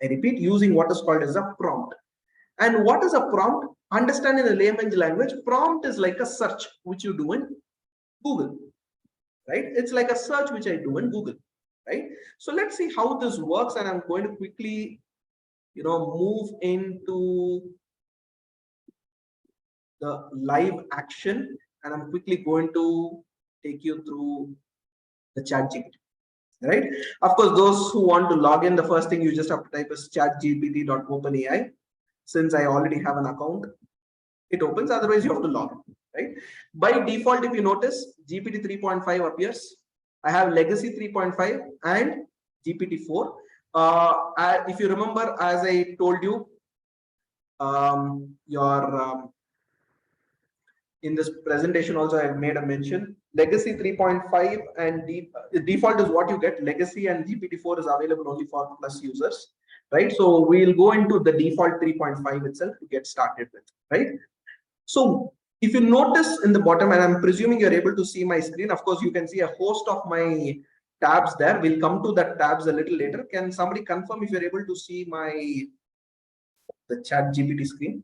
I repeat, using what is called as a prompt. And what is a prompt? Understand in a layman's language, prompt is like a search which you do in Google, right? It's like a search which I do in Google, right? So let's see how this works, and I'm going to quickly, move into the live action, and I'm quickly going to take you through the chat GPT, right? Of course, those who want to log in, the first thing you just have to type is chatgpt.openai. Since I already have an account, it opens. Otherwise, you have to log in, right? By default, if you notice, GPT 3.5 appears. I have legacy 3.5 and GPT-4. If you remember, as I told you, in this presentation also I've made a mention, legacy 3.5 and default is what you get. Legacy and GPT-4 is available only for plus users, right? So we'll go into the default 3.5 itself to get started with, right? So if you notice in the bottom, and I'm presuming you're able to see my screen, of course you can see a host of my tabs there. We'll come to that tabs a little later. Can somebody confirm if you're able to see the chat GPT screen?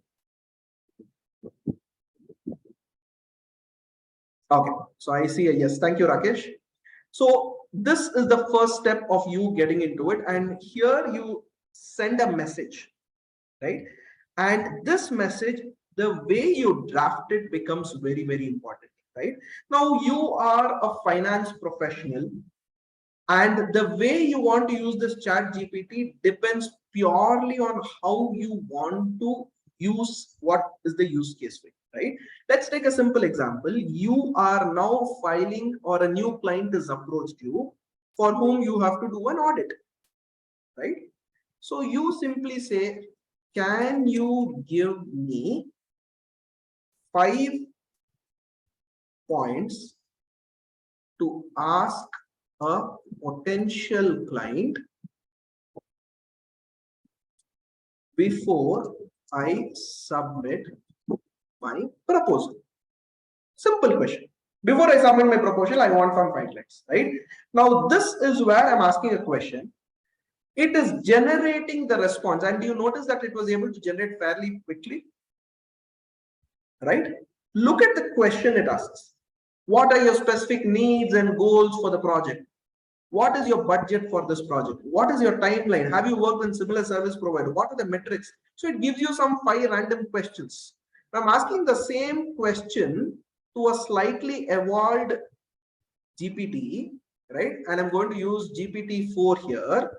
Okay, so I see a yes. Thank you, Rakesh. So this is the first step of you getting into it, and here you send a message, right? And this message, the way you draft it becomes very, very important, right? Now you are a finance professional, and the way you want to use this chat GPT depends purely on how you want to use, what is the use case for you, right? Let's take a simple example. You are now filing, or a new client has approached you for whom you have to do an audit, right? So you simply say, can you give me 5 points to ask a potential client before I submit my proposal? Simple question. Before I submit my proposal, I want some 5 lines, right? Now, this is where I'm asking a question. It is generating the response, and you notice that it was able to generate fairly quickly, right? Look at the question it asks. What are your specific needs and goals for the project? What is your budget for this project? What is your timeline? Have you worked with similar service provider? What are the metrics? So it gives you some 5 random questions. I'm asking the same question to a slightly evolved GPT, right? And I'm going to use GPT-4 here,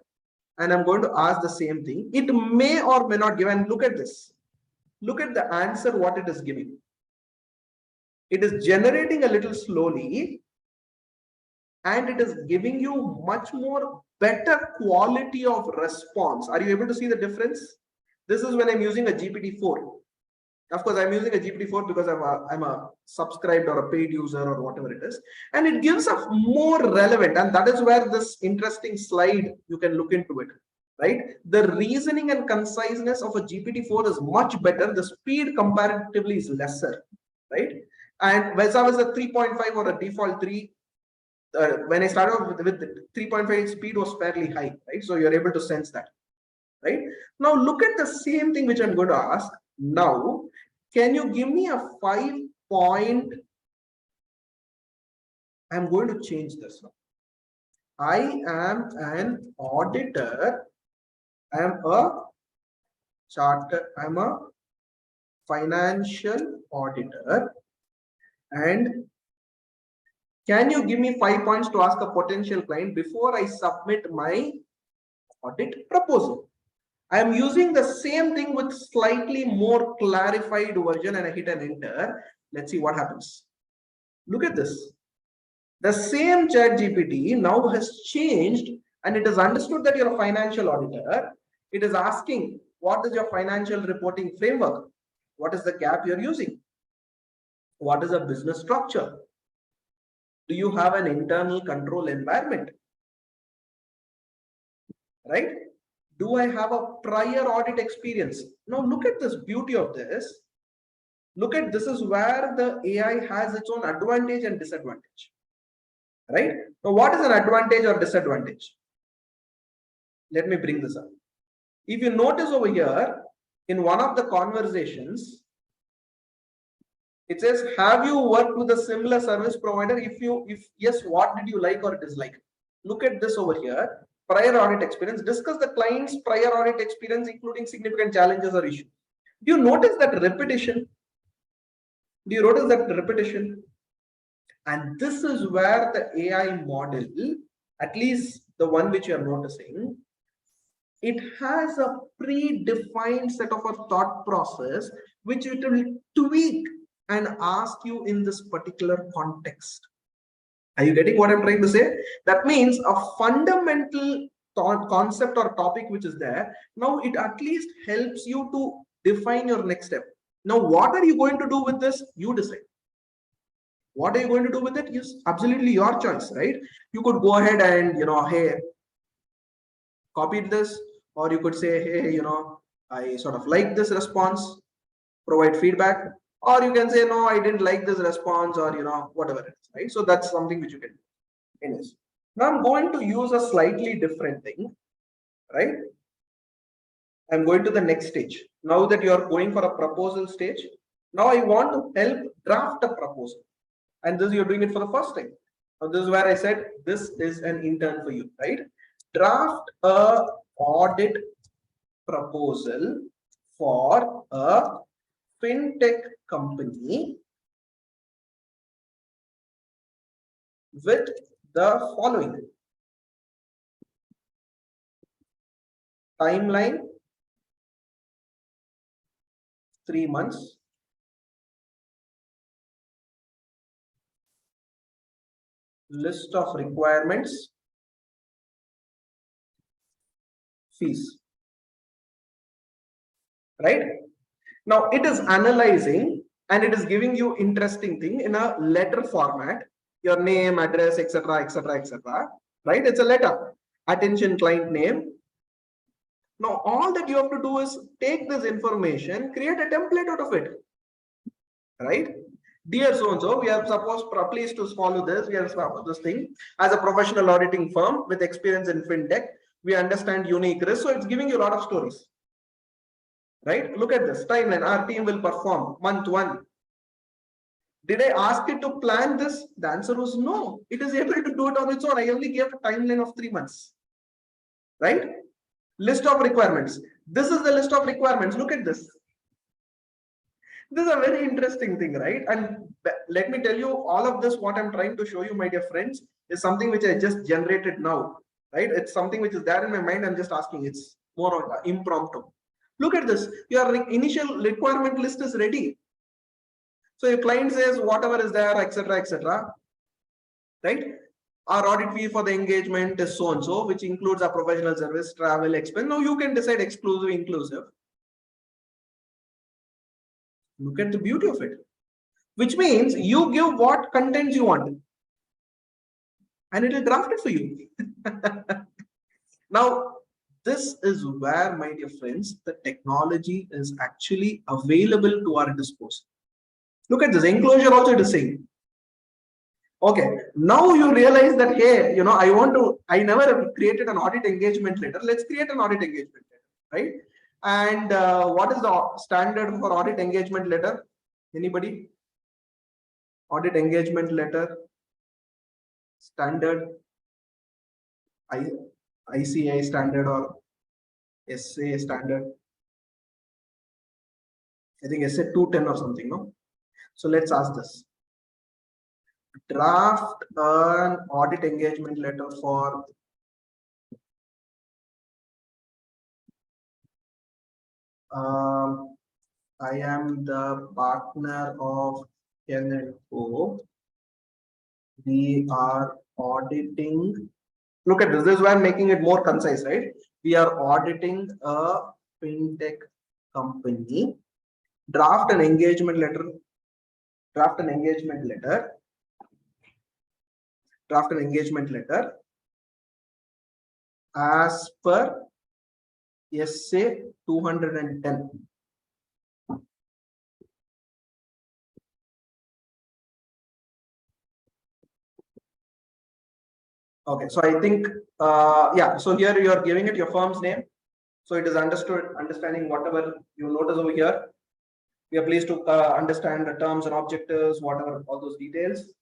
and I'm going to ask the same thing. It may or may not give, and look at this. Look at the answer, what it is giving. It is generating a little slowly, and it is giving you much more better quality of response. Are you able to see the difference? This is when I'm using a GPT-4. Of course, I'm using a GPT-4 because I'm a subscribed or a paid user or whatever it is. And it gives a more relevant, and that is where this interesting slide, you can look into it, right? The reasoning and conciseness of a GPT-4 is much better. The speed comparatively is lesser, right? And versus a 3.5 or a default 3, when I started off with 3.5 speed was fairly high, right? So you're able to sense that, right? Now look at the same thing which I'm going to ask. Now, can you give me a 5-point? I'm going to change this now. I am an auditor. I am a chartered. I'm a financial auditor. And can you give me 5 points to ask a potential client before I submit my audit proposal? I am using the same thing with slightly more clarified version and I hit an enter. Let's see what happens. Look at this. The same ChatGPT now has changed and it has understood that you're a financial auditor. It is asking, what is your financial reporting framework? What is the gap you're using? What is a business structure? Do you have an internal control environment? Right? Do I have a prior audit experience? Now look at this beauty of this. Look at this is where the AI has its own advantage and disadvantage. Right? Now what is an advantage or disadvantage? Let me bring this up. If you notice over here, in one of the conversations, it says, have you worked with a similar service provider? If yes, what did you like or dislike? Look at this over here. Prior audit experience. Discuss the client's prior audit experience, including significant challenges or issues. Do you notice that repetition? Do you notice that repetition? And this is where the AI model, at least the one which you are noticing, it has a predefined set of a thought process which it will tweak and ask you in this particular context. Are you getting what I'm trying to say? That means a fundamental thought concept or topic which is there, now it at least helps you to define your next step. Now what are you going to do with this? You decide. What are you going to do with it? Is absolutely your choice, right? You could go ahead and, hey, copy this, or you could say, hey, I sort of like this response, provide feedback, or you can say, no, I didn't like this response, or whatever it is, right? So that's something which you can do. Anyways, now I'm going to use a slightly different thing, right? I'm going to the next stage. Now that you're going for a proposal stage, now I want to help draft a proposal. And this you're doing it for the first time. Now this is where I said this is an intern for you, right? Draft a audit proposal for a fintech company with the following timeline: 3 months, list of requirements, fees. Right? Now it is analyzing and it is giving you interesting thing in a letter format, your name, address, etc., etc., etc. Right? It's a letter. Attention, client name. Now all that you have to do is take this information, create a template out of it. Right? Dear so and so, we are supposed please to follow this. We are this thing as a professional auditing firm with experience in fintech. We understand unique risk, so it's giving you a lot of stories. Right? Look at this timeline. Our team will perform month 1. Did I ask it to plan this? The answer was no. It is able to do it on its own. I only gave a timeline of 3 months. Right? List of requirements. This is the list of requirements. Look at this. This is a very interesting thing, right? And let me tell you, all of this, what I'm trying to show you, my dear friends, is something which I just generated now. Right? It's something which is there in my mind. I'm just asking. It's more impromptu. Look at this. Your initial requirement list is ready. So your client says whatever is there, etc., etc. Right? Our audit fee for the engagement is so and so, which includes our professional service, travel, expense. Now you can decide exclusive, inclusive. Look at the beauty of it. Which means you give what contents you want, and it will draft it for you. Now, this is where, my dear friends, the technology is actually available to our disposal. Look at this enclosure also it is saying. Okay, now you realize that, hey, I never created an audit engagement letter. Let's create an audit engagement letter, right? And what is the standard for audit engagement letter? Anybody? Audit engagement letter standard, ICA standard or SA standard? I think SA 210 or something, no? So let's ask this. Draft an audit engagement letter for I am the partner of N&O. We are auditing. Look at this. This is why I'm making it more concise, right? We are auditing a fintech company. Draft an engagement letter. Draft an engagement letter. Draft an engagement letter as per SA 210. Okay, so I think, yeah, so here you are giving it your firm's name. So it is understanding whatever you notice over here. We are pleased to understand the terms and objectives, whatever, all those details.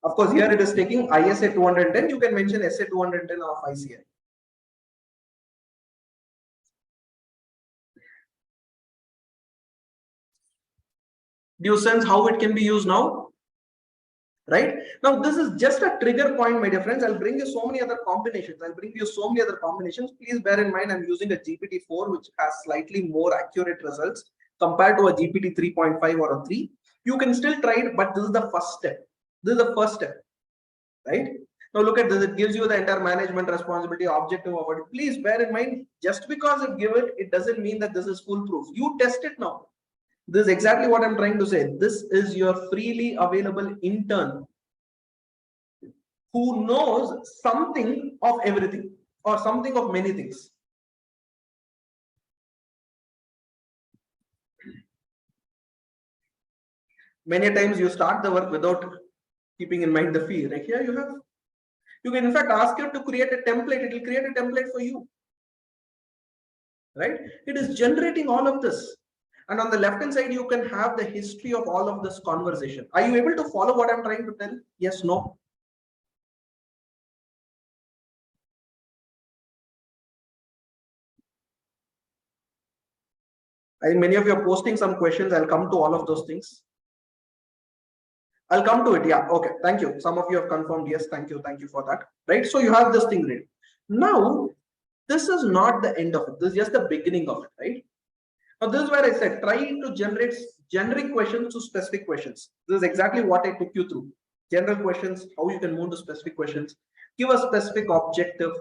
Of course, here it is taking ISA 210. You can mention SA 210 of ICA. Do you sense how it can be used now? Right now, this is just a trigger point, my dear friends. I'll bring you so many other combinations. Please bear in mind, I'm using a GPT-4, which has slightly more accurate results compared to a GPT 3.5 or a 3. You can still try it, but this is the first step. Right? Now look at this. It gives you the entire management responsibility, objective of it. Please bear in mind, just because it gives it doesn't mean that this is foolproof. You test it now. This is exactly what I'm trying to say. This is your freely available intern who knows something of everything or something of many things. Many times you start the work without keeping in mind the fee. Like here you can in fact ask it to create a template. It will create a template for you. Right? It is generating all of this. And on the left hand side, you can have the history of all of this conversation. Are you able to follow what I'm trying to tell? Yes, no? I think many of you are posting some questions. I'll come to all of those things. I'll come to it. Yeah. Okay. Thank you. Some of you have confirmed. Yes. Thank you. Thank you for that. Right. So you have this thing ready. Now, this is not the end of it. This is just the beginning of it. Right. Now, this is where I said, try to generate generic questions to specific questions. This is exactly what I took you through. General questions, how you can move to specific questions, give a specific objective,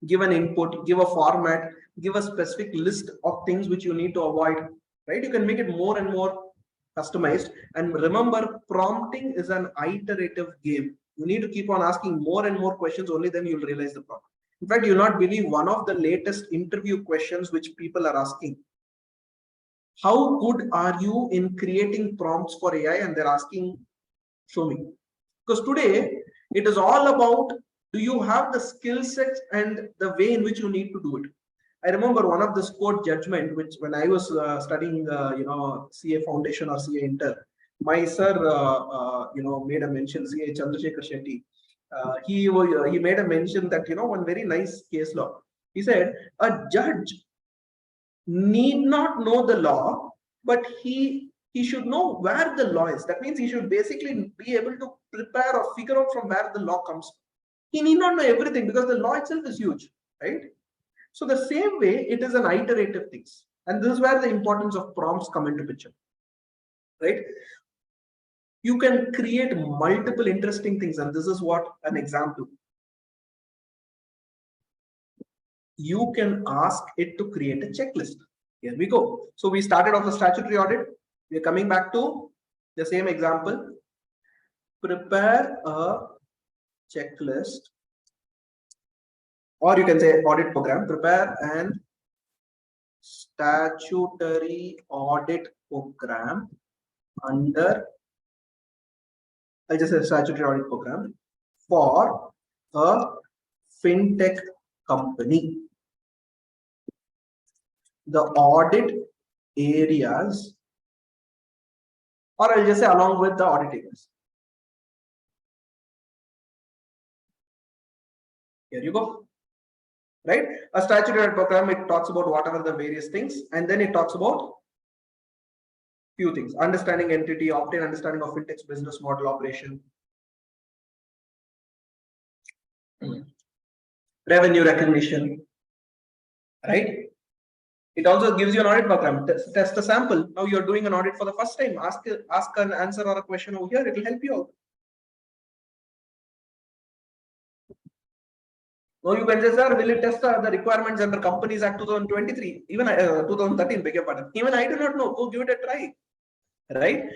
give an input, give a format, give a specific list of things which you need to avoid, right? You can make it more and more customized. And remember, prompting is an iterative game. You need to keep on asking more and more questions, only then you'll realize the problem. In fact, you'll not believe one of the latest interview questions which people are asking. How good are you in creating prompts for AI? And they're asking, show me. Because today, it is all about, do you have the skill set and the way in which you need to do it? I remember one of this court judgment, which when I was studying, CA Foundation or CA Inter, my sir, made a mention, CA Chandrasekhar Shetty. He made a mention that, one very nice case law. He said, a judge need not know the law, but he should know where the law is. That means he should basically be able to prepare or figure out from where the law comes. He need not know everything because the law itself is huge, right? So the same way, it is an iterative things. And this is where the importance of prompts come into picture, right? You can create multiple interesting things. And this is what an example. You can ask it to create a checklist. Here we go. So we started off a statutory audit. We are coming back to the same example. Prepare a checklist, or you can say audit program. Prepare an statutory audit program under, I'll just say statutory audit program for a fintech company. The audit areas, or I'll just say along with the audit areas. Here you go. Right? A statutory audit program, it talks about whatever the various things, and then it talks about few things: understanding entity, obtain understanding of fintech's business model operation, revenue recognition, right? It also gives you an audit program. Test a sample. Now you're doing an audit for the first time. Ask an answer or a question over here. It will help you out. Now you can say, sir, will it test the requirements under Companies Act 2023? Even 2013, beg your pardon. Even I do not know. Go give it a try. Right?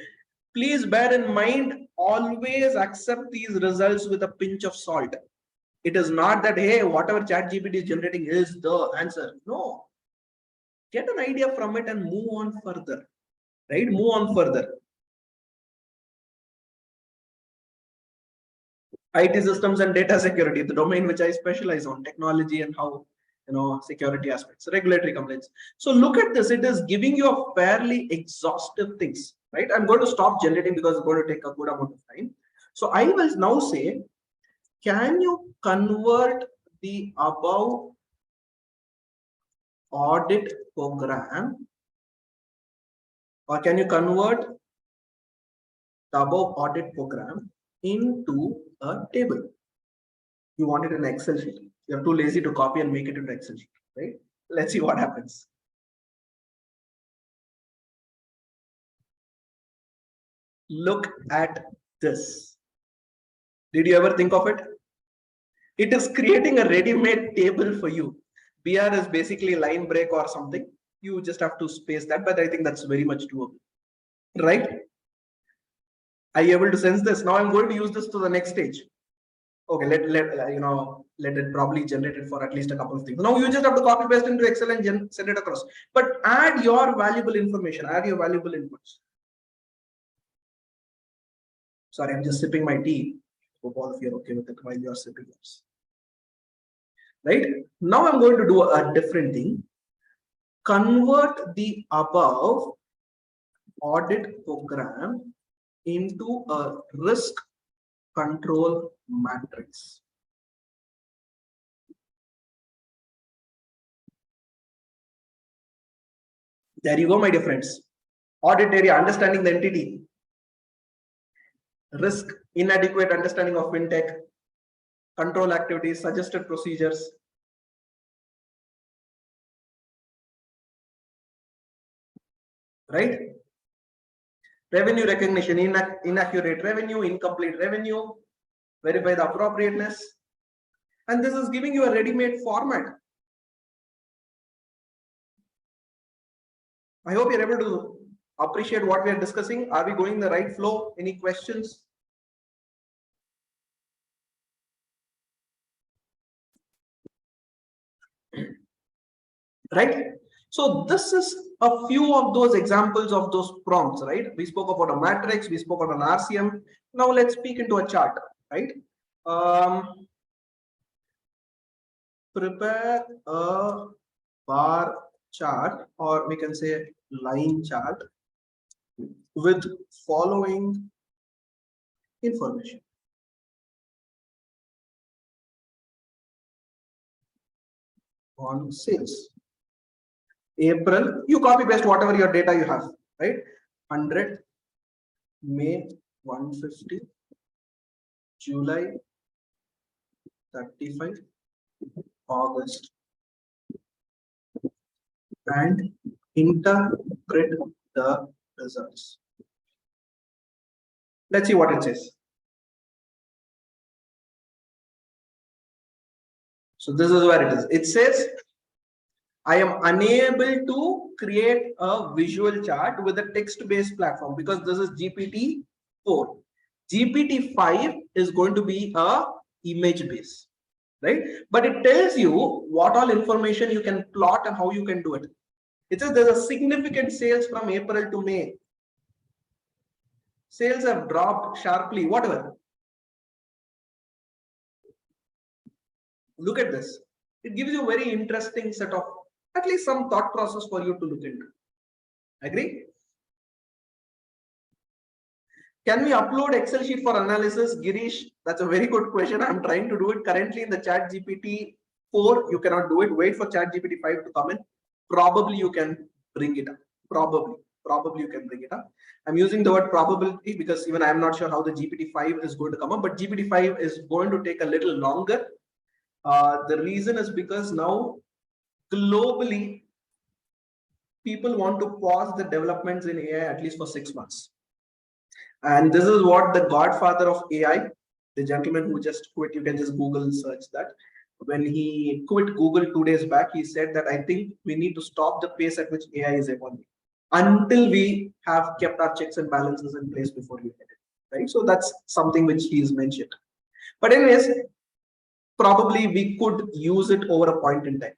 Please bear in mind, always accept these results with a pinch of salt. It is not that, hey, whatever ChatGPT is generating is the answer. No. Get an idea from it and move on further. Right? Move on further. IT systems and data security, the domain which I specialize on, technology and how, security aspects, regulatory compliance. So look at this. It is giving you a fairly exhaustive things, right? I'm going to stop generating because it's going to take a good amount of time. So I will now say, can you convert the above audit program, or can you convert the above audit program into a table? You want it in Excel sheet. You're too lazy to copy and make it into Excel sheet, right? Let's see what happens. Look at this. Did you ever think of it? It is creating a ready-made table for you. BR is basically line break or something. You just have to space that, but I think that's very much doable, right? Are you able to sense this? Now I'm going to use this to the next stage. Okay, let it probably generate it for at least a couple of things. Now you just have to copy paste into Excel and send it across. But add your valuable information, add your valuable inputs. Sorry, I'm just sipping my tea. Hope all of you are okay with it while you're sipping yours. Right? Now I'm going to do a different thing. Convert the above audit program into a risk control matrix. There you go, my dear friends. Audit area, understanding the entity. Risk, inadequate understanding of fintech. Control activities, suggested procedures. Right? Revenue recognition, inaccurate revenue, incomplete revenue, verify the appropriateness. And this is giving you a ready-made format. I hope you're able to appreciate what we are discussing. Are we going the right flow? Any questions? Right? So this is a few of those examples of those prompts, right? We spoke about a matrix, we spoke about an RCM. Now let's speak into a chart, right? Prepare a bar chart, or we can say line chart, with following information. On sales. April, you copy paste whatever your data you have, right? 100, May 150, July 35, August, and interpret the results. Let's see what it says. So this is where it is. It says, I am unable to create a visual chart with a text-based platform because this is GPT-4. GPT-5 is going to be a image-based, right? But it tells you what all information you can plot and how you can do it. It says there's a significant sales from April to May. Sales have dropped sharply, whatever. Look at this. It gives you a very interesting set of, at least some thought process for you to look into. Agree? Can we upload Excel sheet for analysis? Girish, that's a very good question. I'm trying to do it currently in the Chat GPT 4. You cannot do it. Wait for Chat GPT 5 to come in. Probably you can bring it up. Probably you can bring it up. I'm using the word probability because even I'm not sure how the GPT 5 is going to come up, but GPT 5 is going to take a little longer. The reason is because now globally, people want to pause the developments in AI at least for 6 months. And this is what the godfather of AI, the gentleman who just quit, you can just Google search that. When he quit Google 2 days back, he said that I think we need to stop the pace at which AI is evolving until we have kept our checks and balances in place before we hit it. Right. So that's something which he's mentioned. But anyways, probably we could use it over a point in time.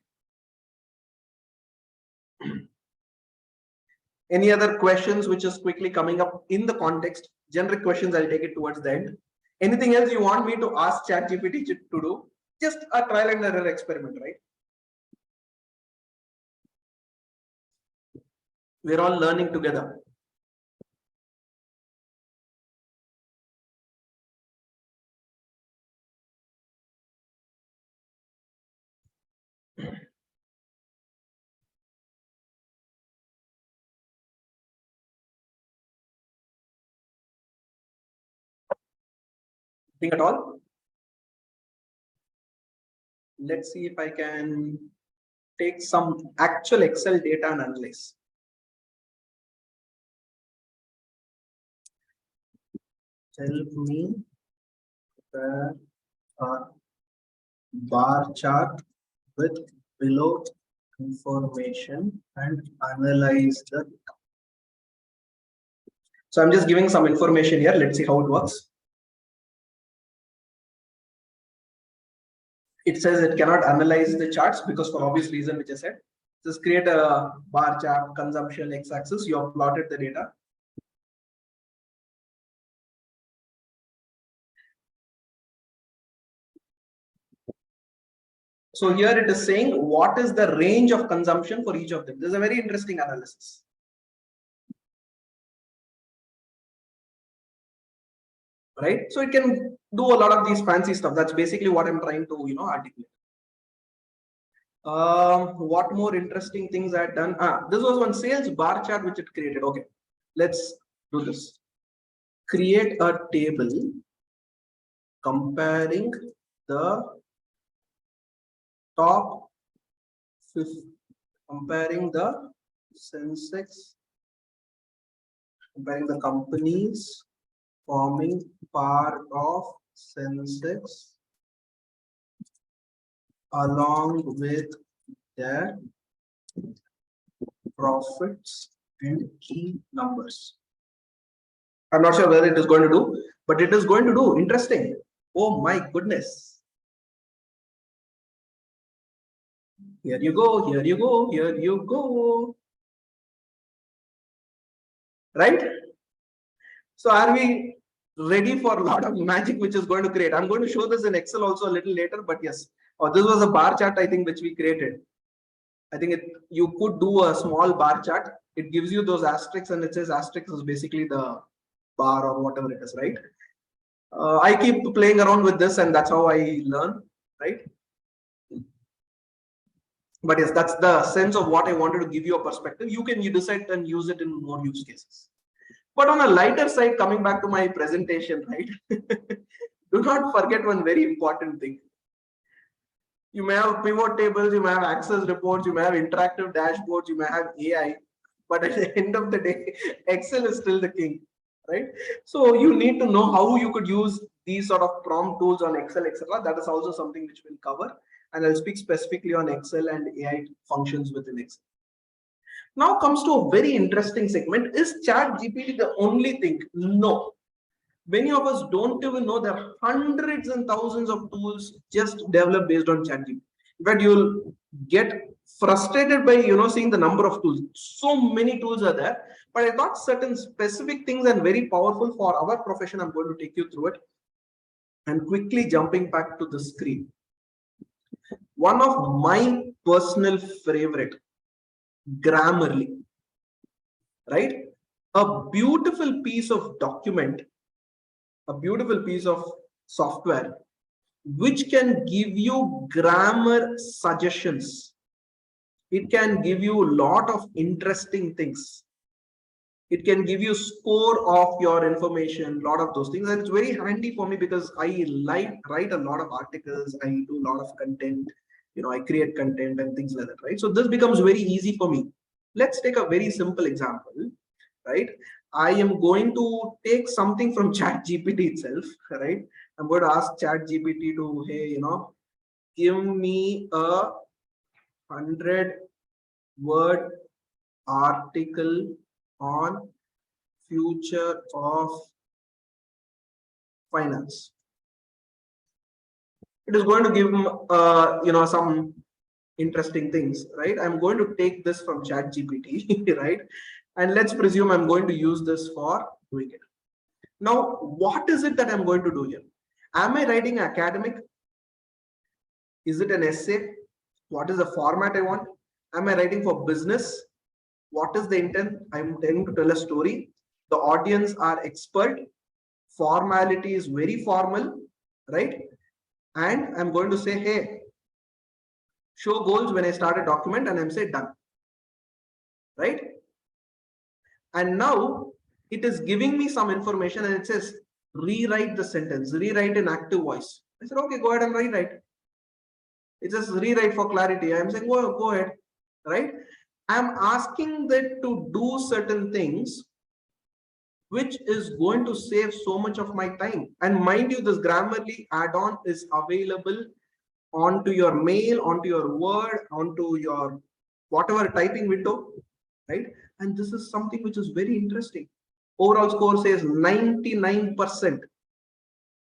Any other questions which is quickly coming up in the context? Generic questions, I'll take it towards the end. Anything else you want me to ask ChatGPT to do? Just a trial and error experiment, right? We're all learning together. Think at all? Let's see if I can take some actual Excel data and analyze. Tell me the bar chart with below information and analyze the. So I'm just giving some information here. Let's see how it works. It says it cannot analyze the charts because for obvious reason, which I said. Just create a bar chart, consumption, x-axis. You have plotted the data. So here it is saying what is the range of consumption for each of them. This is a very interesting analysis. Right? So it can do a lot of these fancy stuff. That's basically what I'm trying to, articulate. What more interesting things I had done? This was one sales bar chart which it created. Okay, let's do this. Create a table comparing the top 50, comparing the Sensex, comparing the companies forming part of Sensex along with their profits and key numbers. I'm not sure whether it is going to do, but it is going to do. Interesting. Oh my goodness. Here you go, here you go, here you go. Right? So are we ready for a lot of magic which is going to create? I'm going to show this in Excel also a little later, but yes. Oh, this was a bar chart, I think, which we created. I think you could do a small bar chart. It gives you those asterisks and it says asterisk is basically the bar or whatever it is, right? I keep playing around with this and that's how I learn, right? But yes, that's the sense of what I wanted to give you a perspective. You can decide and use it in more use cases. But on a lighter side, coming back to my presentation, right? Do not forget one very important thing. You may have pivot tables, you may have access reports, you may have interactive dashboards, you may have AI, but at the end of the day, Excel is still the king, right? So you need to know how you could use these sort of prompt tools on Excel, etc. That is also something which we'll cover, and I'll speak specifically on Excel and AI functions within Excel. Now comes to a very interesting segment. Is ChatGPT the only thing? No. Many of us don't even know there are hundreds and thousands of tools just developed based on ChatGPT. But you'll get frustrated by seeing the number of tools. So many tools are there, but I thought certain specific things and very powerful for our profession. I'm going to take you through it. And quickly jumping back to the screen, one of my personal favorite, Grammarly, right? A beautiful piece of document, a beautiful piece of software which can give you grammar suggestions. It can give you a lot of interesting things. It can give you score of your information, lot of those things, and it's very handy for me because I write a lot of articles, I do a lot of content, I create content and things like that, right? So this becomes very easy for me. Let's take a very simple example, right? I am going to take something from Chat GPT itself, right? I'm going to ask Chat GPT to, hey, give me a 100-word article on future of finance. It is going to give some interesting things, right? I'm going to take this from Chat GPT, right? And let's presume I'm going to use this for doing it. Now, what is it that I'm going to do here? Am I writing academic? Is it an essay? What is the format I want? Am I writing for business? What is the intent? I'm intending to tell a story. The audience are expert. Formality is very formal, right? And I'm going to say, hey, show goals when I start a document, and I'm say done, right? And now it is giving me some information and it says, rewrite the sentence, rewrite in active voice. I said, okay, go ahead and rewrite. It says rewrite for clarity. I'm saying, go ahead, right? I'm asking that to do certain things which is going to save so much of my time. And mind you, this Grammarly add-on is available onto your mail, onto your Word, onto your whatever typing window, right? And this is something which is very interesting. Overall score says 99%.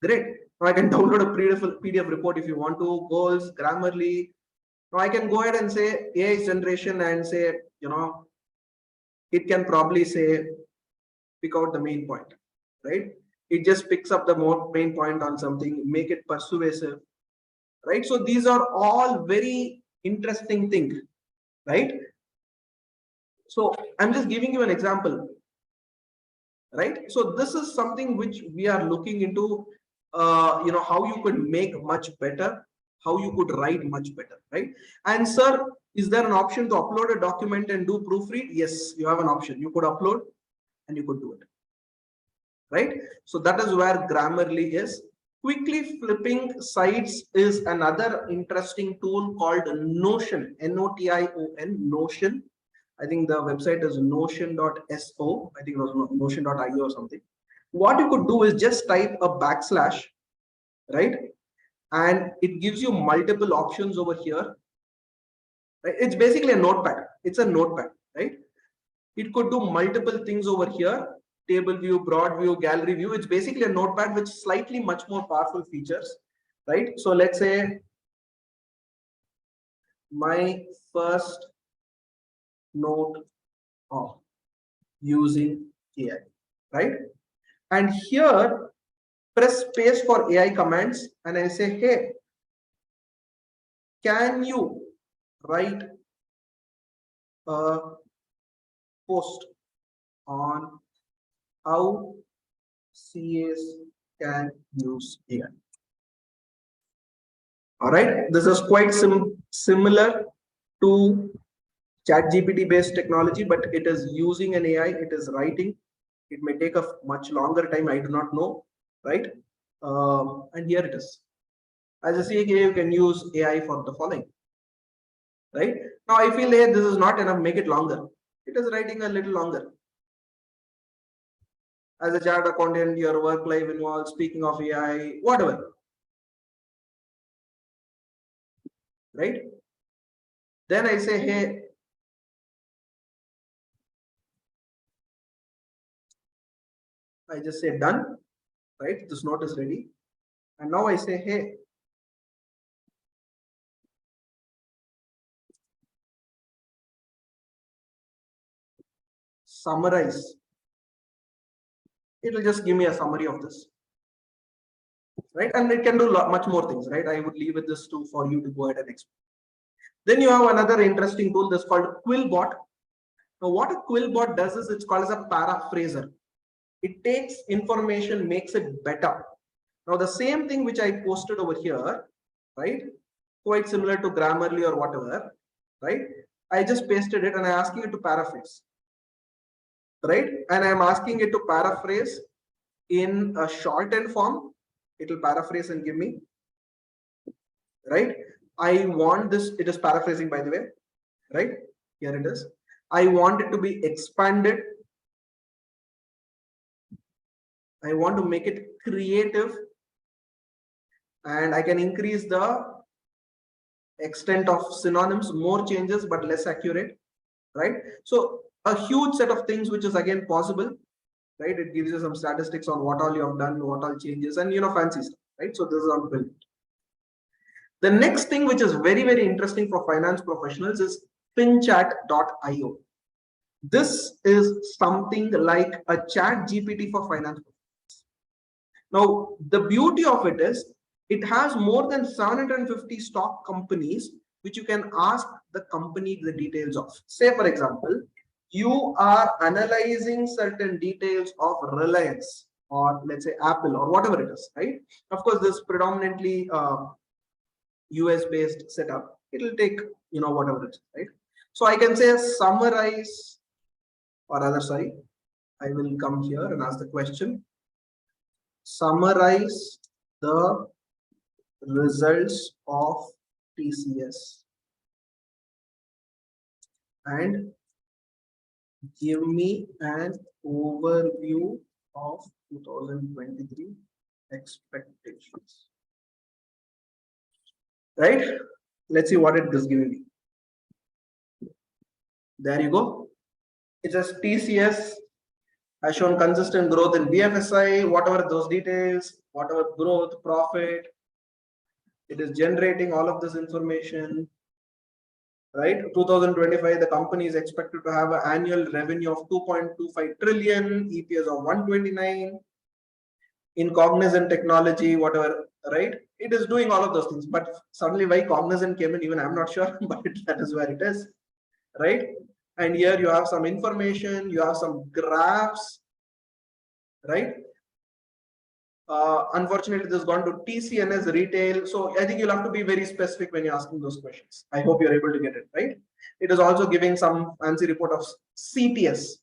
Great. Now I can download a PDF report if you want to. Goals, Grammarly. Now I can go ahead and say AI generation and say, it can probably say, pick out the main point, right? It just picks up the main point on something, make it persuasive, right? So these are all very interesting things, right? So I'm just giving you an example, right? So this is something which we are looking into, how you could make much better, how you could write much better, right? And sir, is there an option to upload a document and do proofread? Yes, you have an option. You could upload and you could do it, right? So that is where Grammarly is. Quickly flipping sites is another interesting tool called Notion, Notion, Notion. I think the website is notion.so. I think it was notion.io or something. What you could do is just type a backslash, right? And it gives you multiple options over here. Right? It's basically a notepad. It's a notepad, right? It could do multiple things over here. Table view, broad view, gallery view. It's basically a notepad with slightly much more powerful features, right? So let's say my first note of using AI, right? And here, press space for AI commands and I say, hey, can you write a post on how CAs can use AI? All right, this is quite similar to ChatGPT based technology, but it is using an AI, it is writing. It may take a much longer time, I do not know, right? And here it is. As a CA, you can use AI for the following, right? Now I feel hey, this is not enough, make it longer. It is writing a little longer. As a chartered accountant, your work life involves speaking of AI, whatever, right? Then I say, hey, I just say done, right? This note is ready. And now I say, hey, summarize. It will just give me a summary of this, right? And it can do much more things, right? I would leave it this to for you to go ahead and explain. Then you have another interesting tool that's called Quillbot. Now, what a Quillbot does is it's called as a paraphraser. It takes information, makes it better. Now, the same thing which I posted over here, right? Quite similar to Grammarly or whatever, right? I just pasted it and I'm asking it to paraphrase, right? And I'm asking it to paraphrase in a shortened form. It will paraphrase and give me, right? I want this, it is paraphrasing by the way, right? Here it is. I want it to be expanded. I want to make it creative, and I can increase the extent of synonyms, more changes but less accurate, right? So a huge set of things which is again possible, right? It gives you some statistics on what all you have done, what all changes, and fancy stuff, right? So this is on build. The next thing which is very, very interesting for finance professionals is finchat.io. This is something like a chat GPT for finance professionals. Now, the beauty of it is it has more than 750 stock companies which you can ask the company the details of. Say, for example, you are analyzing certain details of Reliance or let's say Apple or whatever it is, right? Of course, this predominantly US based setup. It will take, whatever it is, right? So I can say summarize, or rather, sorry, I will come here and ask the question. Summarize the results of TCS and give me an overview of 2023 expectations. Right? Let's see what it is giving me. There you go. It says TCS has shown consistent growth in BFSI, whatever those details, whatever growth, profit. It is generating all of this information. Right? 2025, the company is expected to have an annual revenue of 2.25 trillion, EPS of 129. In Cognizant technology, whatever, right? It is doing all of those things. But suddenly, why Cognizant came in, even I'm not sure, but that is where it is, right? And here you have some information, you have some graphs, right? Unfortunately, this has gone to TCNS retail. So I think you'll have to be very specific when you're asking those questions. I hope you're able to get it, right? It is also giving some fancy report of CTS.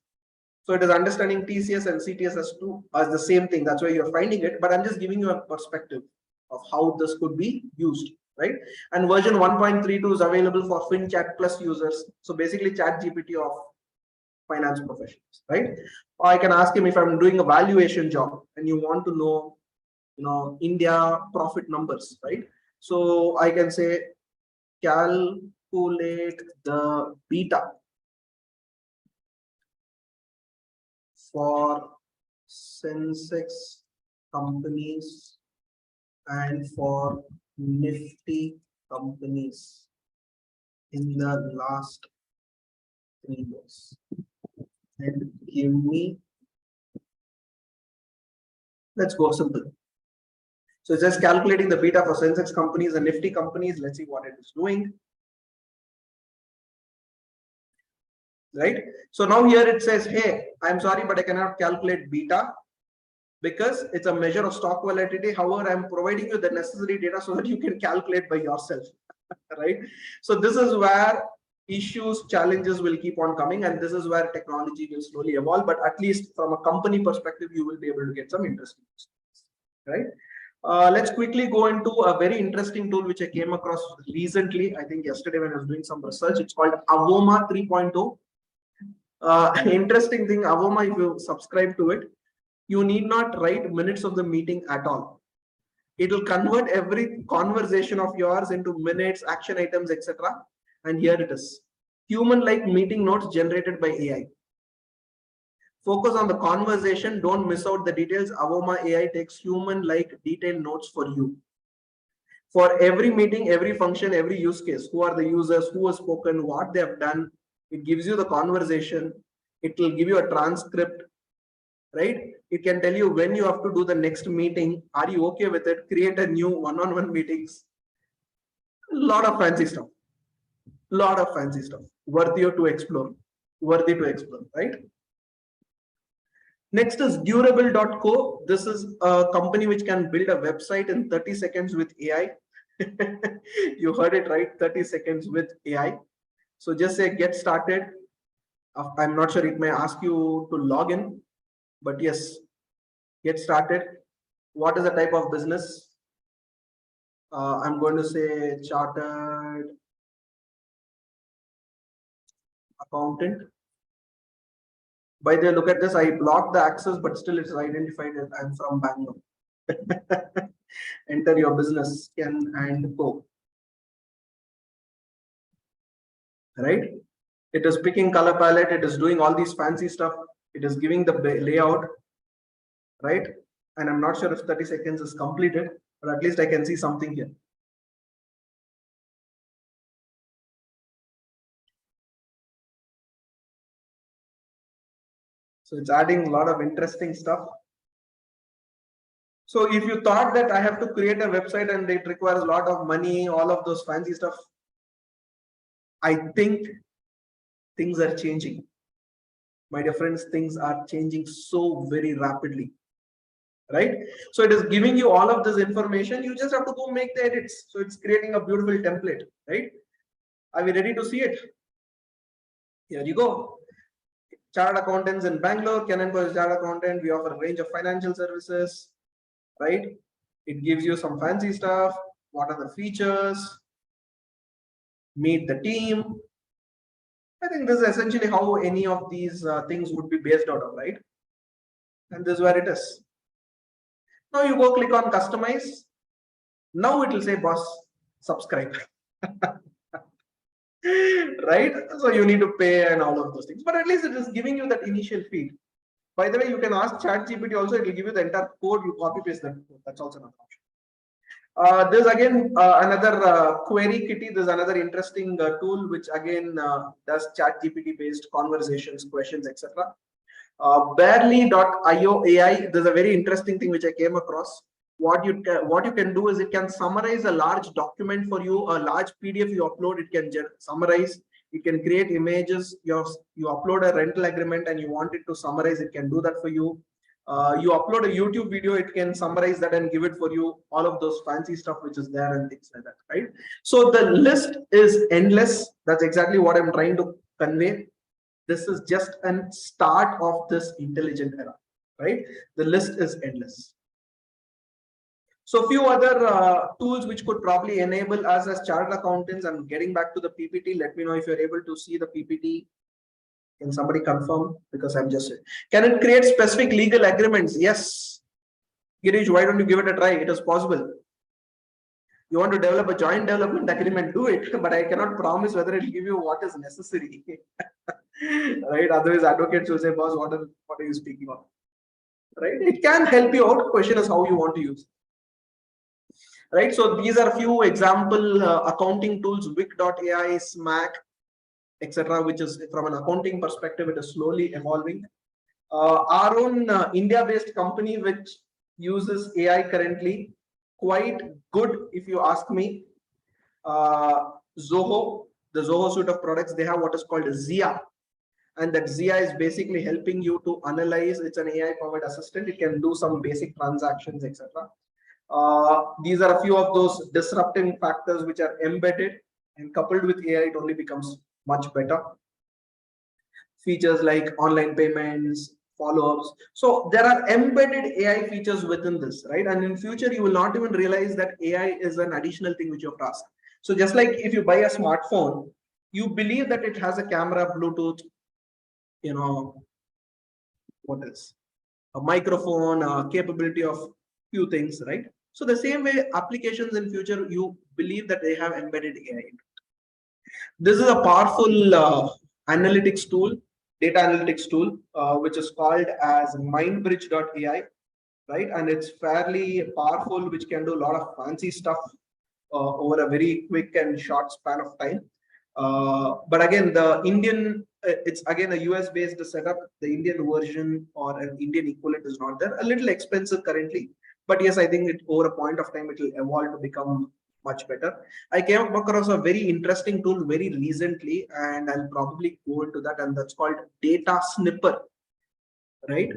So it is understanding TCS and CTS as the same thing. That's why you're finding it. But I'm just giving you a perspective of how this could be used, right? And version 1.32 is available for FinChat Plus users. So basically Chat GPT of finance professionals, right? Or I can ask him if I'm doing a valuation job and you want to know, India profit numbers, right? So I can say calculate the beta for Sensex companies and for Nifty companies in the last 3 years, and give me, let's go simple. So it's just calculating the beta for Sensex companies and Nifty companies. Let's see what it is doing. Right? So now here it says, hey, I'm sorry, but I cannot calculate beta because it's a measure of stock volatility. However, I'm providing you the necessary data so that you can calculate by yourself, right? So this is where issues, challenges will keep on coming, and this is where technology will slowly evolve. But at least from a company perspective, you will be able to get some interesting things, right? Let's quickly go into a very interesting tool which I came across recently. I think yesterday when I was doing some research. It's called Avoma 3.0. Interesting thing, Avoma, if you subscribe to it, you need not write minutes of the meeting at all. It will convert every conversation of yours into minutes, action items, etc. And here it is. Human-like meeting notes generated by AI. Focus on the conversation. Don't miss out the details. Avoma AI takes human-like detailed notes for you. For every meeting, every function, every use case, who are the users, who has spoken, what they have done. It gives you the conversation. It will give you a transcript, right? It can tell you when you have to do the next meeting. Are you okay with it? Create a new one-on-one meetings. A lot of fancy stuff. Lot of fancy stuff. Worthy to explore. Worthy to explore, right? Next is durable.co. This is a company which can build a website in 30 seconds with AI. You heard it right, 30 seconds with AI. So just say get started. I'm not sure, it may ask you to log in, but yes, get started. What is the type of business? I'm going to say chartered accountant. By the way, look at this. I blocked the access, but still it's identified that I'm from Bangalore. Enter your business, Scan and Co. Right? It is picking color palette. It is doing all these fancy stuff. It is giving the layout, right? And I'm not sure if 30 seconds is completed, but at least I can see something here. So it's adding a lot of interesting stuff. So if you thought that I have to create a website and it requires a lot of money, all of those fancy stuff, I think things are changing. My dear friends, things are changing so very rapidly, right? So it is giving you all of this information. You just have to go make the edits. So it's creating a beautiful template, right? Are we ready to see it? Here you go. Chartered accountants in Bangalore, Canon is chartered accountant. We offer a range of financial services, right? It gives you some fancy stuff. What are the features? Meet the team. I think this is essentially how any of these things would be based out of, right? And this is where it is. Now you go click on customize. Now it will say, boss, subscribe. Right? So you need to pay and all of those things. But at least it is giving you that initial feed. By the way, you can ask ChatGPT also, it will give you the entire code. You copy paste that code. That's also another option. There's again another query kitty. There's another interesting tool which again does ChatGPT based conversations, questions, etc. Barely.io AI. There's a very interesting thing which I came across. What you can do is it can summarize a large document for you, a large PDF you upload. It can summarize. It can create images. You upload a rental agreement and you want it to summarize. It can do that for you. You upload a YouTube video. It can summarize that and give it for you. All of those fancy stuff which is there and things like that, right? So the list is endless. That's exactly what I'm trying to convey. This is just a start of this intelligent era, right? The list is endless. So a few other tools which could probably enable us as chartered accountants. And getting back to the PPT, let me know if you're able to see the PPT. Can somebody confirm? Because I'm just, can it create specific legal agreements? Yes. Girish, why don't you give it a try? It is possible. You want to develop a joint development agreement, do it, but I cannot promise whether it will give you what is necessary. Right? Otherwise, advocates will say, boss, what are you speaking of? Right? It can help you out. Question is how you want to use it. Right? So these are a few example accounting tools, Wik.ai, Smack, etc., which is from an accounting perspective, it is slowly evolving. Our own India-based company, which uses AI currently, quite good if you ask me. Zoho, the Zoho suite of products, they have what is called Zia. And that Zia is basically helping you to analyze. It's an AI-powered assistant. It can do some basic transactions, etc. These are a few of those disrupting factors which are embedded, and coupled with AI, it only becomes much better. Features like online payments, follow-ups. So there are embedded AI features within this, right? And in future, you will not even realize that AI is an additional thing which you have to ask. So just like if you buy a smartphone, you believe that it has a camera, Bluetooth, you know, what else? A microphone, a capability of few things, right? So the same way applications in future, you believe that they have embedded AI. This is a powerful analytics tool, data analytics tool, which is called as mindbridge.ai, right? And it's fairly powerful, which can do a lot of fancy stuff over a very quick and short span of time. But again, the Indian it's again a US based setup. The Indian version or an Indian equivalent is not there. A little expensive currently, but yes, I think it over a point of time it will evolve to become much better. I came across a very interesting tool very recently, and I'll probably go into that, and that's called Data Snipper. Right,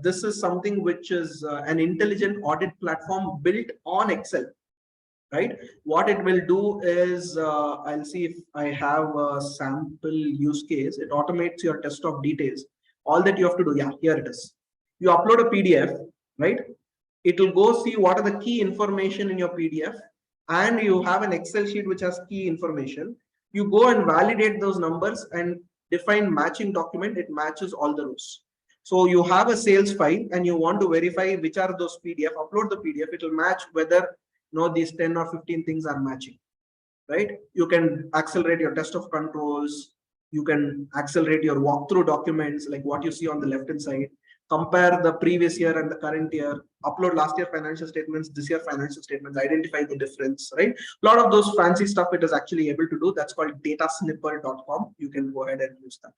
this is something which is an intelligent audit platform built on Excel. Right, what it will do is I'll see if I have a sample use case. It automates your test of details. All that you have to do, yeah, here it is. You upload a PDF, right? It will go see what are the key information in your PDF, and you have an Excel sheet which has key information. You go and validate those numbers and define matching document. It matches all the rows. So you have a sales file and you want to verify which are those PDF. Upload the PDF. It will match whether these 10 or 15 things are matching. Right? You can accelerate your test of controls. You can accelerate your walkthrough documents like what you see on the left hand side. Compare the previous year and the current year. Upload last year financial statements, this year financial statements. Identify the difference. Right? A lot of those fancy stuff it is actually able to do. That's called datasnipper.com. You can go ahead and use that.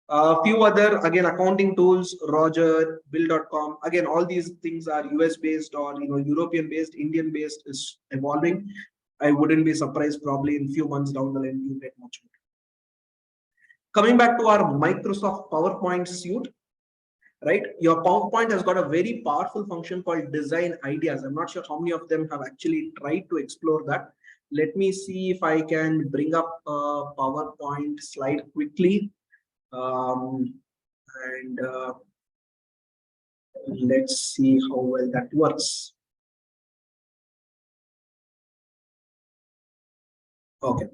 A few other, again, accounting tools, Roger, Bill.com. Again, all these things are US based or European based, Indian based, is evolving. I wouldn't be surprised probably in a few months down the line you get much more. Coming back to our Microsoft PowerPoint suite, right? Your PowerPoint has got a very powerful function called design ideas. I'm not sure how many of them have actually tried to explore that. Let me see if I can bring up a PowerPoint slide quickly. And let's see how well that works. Okay,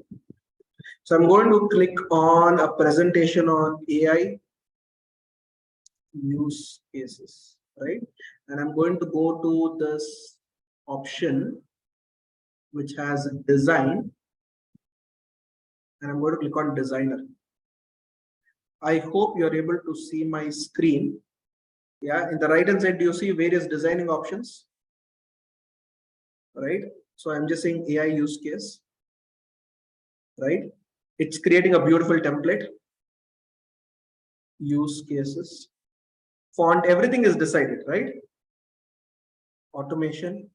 so I'm going to click on a presentation on AI use cases, right? And I'm going to go to this option which has design, and I'm going to click on designer. I hope you're able to see my screen. Yeah, in the right hand side, do you see various designing options? Right. So I'm just saying AI use case. Right. It's creating a beautiful template. Use cases. Font, everything is decided, right? Automation.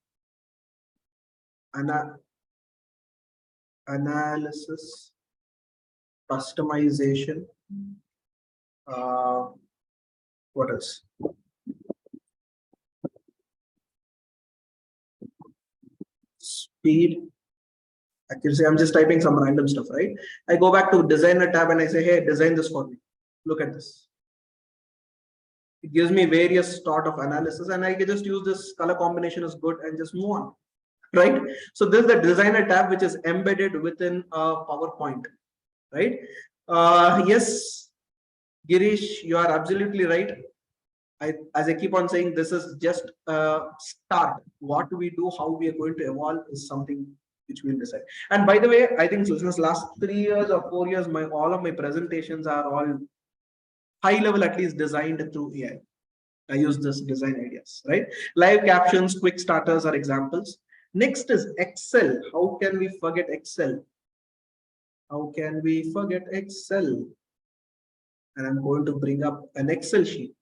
Analysis. Customization. What else? Speed, accuracy. I'm just typing some random stuff, right? I go back to designer tab and I say, hey, design this for me. Look at this. It gives me various sort of analysis, and I can just use this color combination is good and just move on, right? So this is the designer tab which is embedded within a PowerPoint, right? Yes, Girish, you are absolutely right. As I keep on saying, this is just a start. What we do, how we are going to evolve is something which we'll decide. And by the way, I think since last 3 years or 4 years, all of my presentations are all high level, at least designed through AI. I use this design ideas, right? Live captions, quick starters are examples. Next is Excel. How can we forget Excel? How can we forget Excel? And I'm going to bring up an Excel sheet.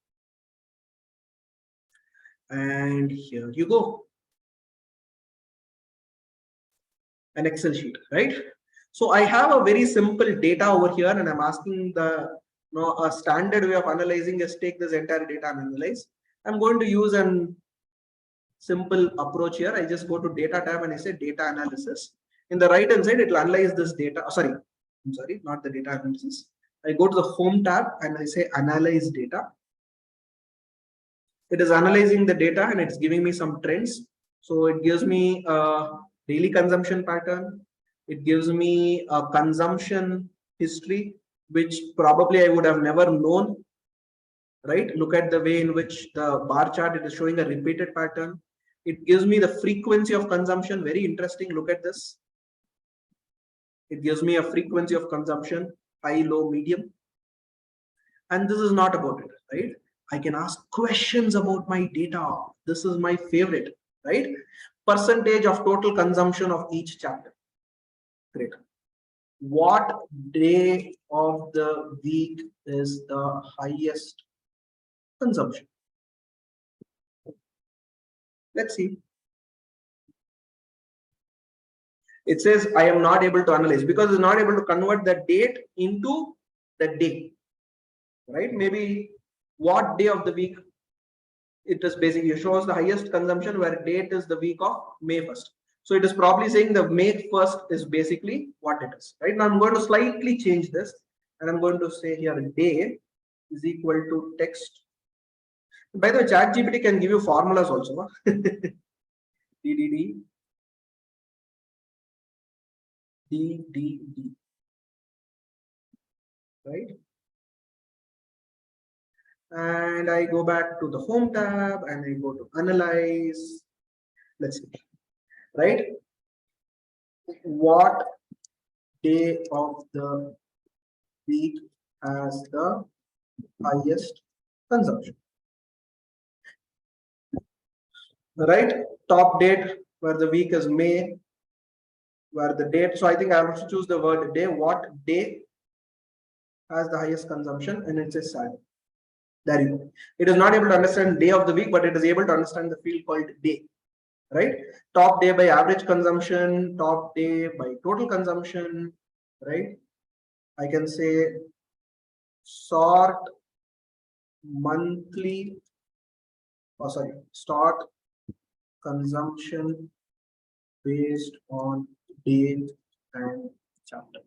And here you go. An Excel sheet, right? So I have a very simple data over here, and I'm asking a standard way of analyzing is take this entire data and analyze. I'm going to use a simple approach here. I just go to data tab and I say data analysis. In the right hand side, it will analyze this data. I'm sorry, not the data analysis. I go to the home tab and I say analyze data. It is analyzing the data and it's giving me some trends. So it gives me a daily consumption pattern. It gives me a consumption history, which probably I would have never known, right? Look at the way in which the bar chart, it is showing a repeated pattern. It gives me the frequency of consumption. Very interesting. Look at this. It gives me a frequency of consumption, high, low, medium. And this is not about it, right? I can ask questions about my data. This is my favorite, right? Percentage of total consumption of each chapter. Great. what day of the week is the highest consumption? Let's see. It says I am not able to analyze because it's not able to convert the date into the day, right? Maybe what day of the week it is basically shows the highest consumption where date is the week of May 1st. So it is probably saying the May 1st is basically what it is, right? Now I'm going to slightly change this and I'm going to say here day is equal to text. By the way, ChatGPT can give you formulas also. DDD DDD, right? And I go back to the home tab and I go to analyze. Let's see, right? What day of the week has the highest consumption? Right? Top date where the week is May, where the date. So I think I have to choose the word day. What day has the highest consumption? And it says Saturday. There you go. It is not able to understand day of the week, but it is able to understand the field called day. Right? Top day by average consumption, top day by total consumption, right? I can say sort monthly, oh sorry, sort consumption based on date and chapter.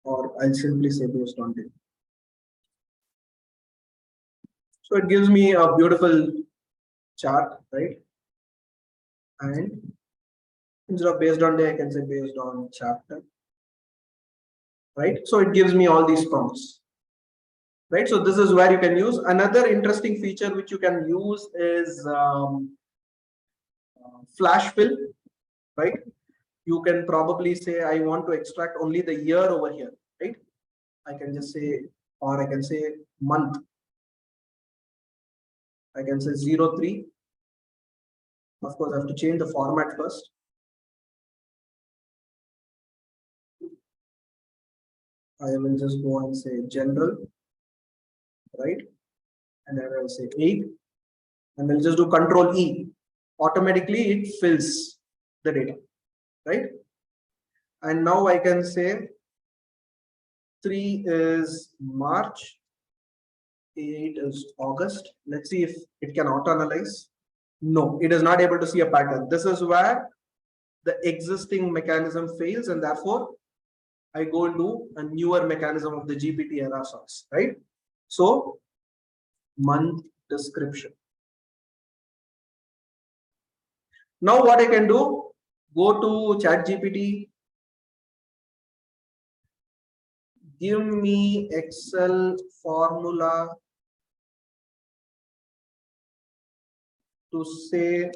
Or I'll simply say based on date. So it gives me a beautiful chart, right? And instead of based on day, I can say based on chapter, right? So it gives me all these prompts, right? So this is where you can use. Another interesting feature which you can use is flash fill, right? You can probably say, I want to extract only the year over here, right? I can just say, or I can say month. I can say 03. Of course, I have to change the format first. I will just go and say general, right? And then I'll say 8. And we'll just do Control E. Automatically, it fills the data, right? And now I can say 3 is March, 8 is August. Let's see if it can auto-analyze. No, it is not able to see a pattern. This is where the existing mechanism fails, and therefore I go into a newer mechanism of the GPT error source, right? So month description. Now what I can do, go to ChatGPT, give me Excel formula to say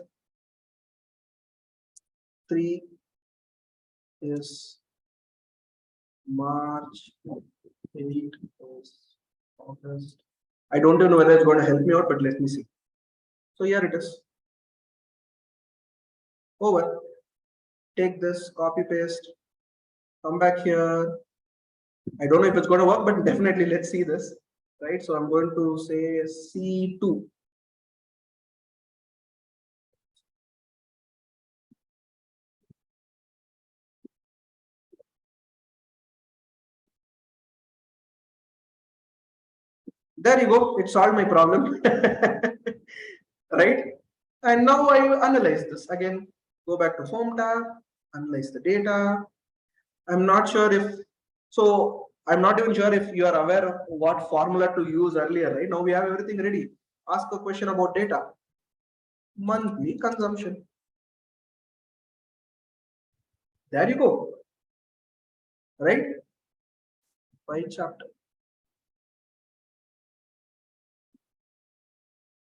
3 is March, 8 is August. I don't know whether it's going to help me out, but let me see. So here it is. Over. Take this, copy paste, come back here. I don't know if it's going to work, but definitely let's see this, right? So I'm going to say C2. There you go. It solved my problem, right? And now I analyze this again. Go back to home tab, analyze the data. I'm not sure if, so I'm not even sure if you are aware of what formula to use earlier, right? Now we have everything ready. Ask a question about data. Monthly consumption. There you go, right? By chapter.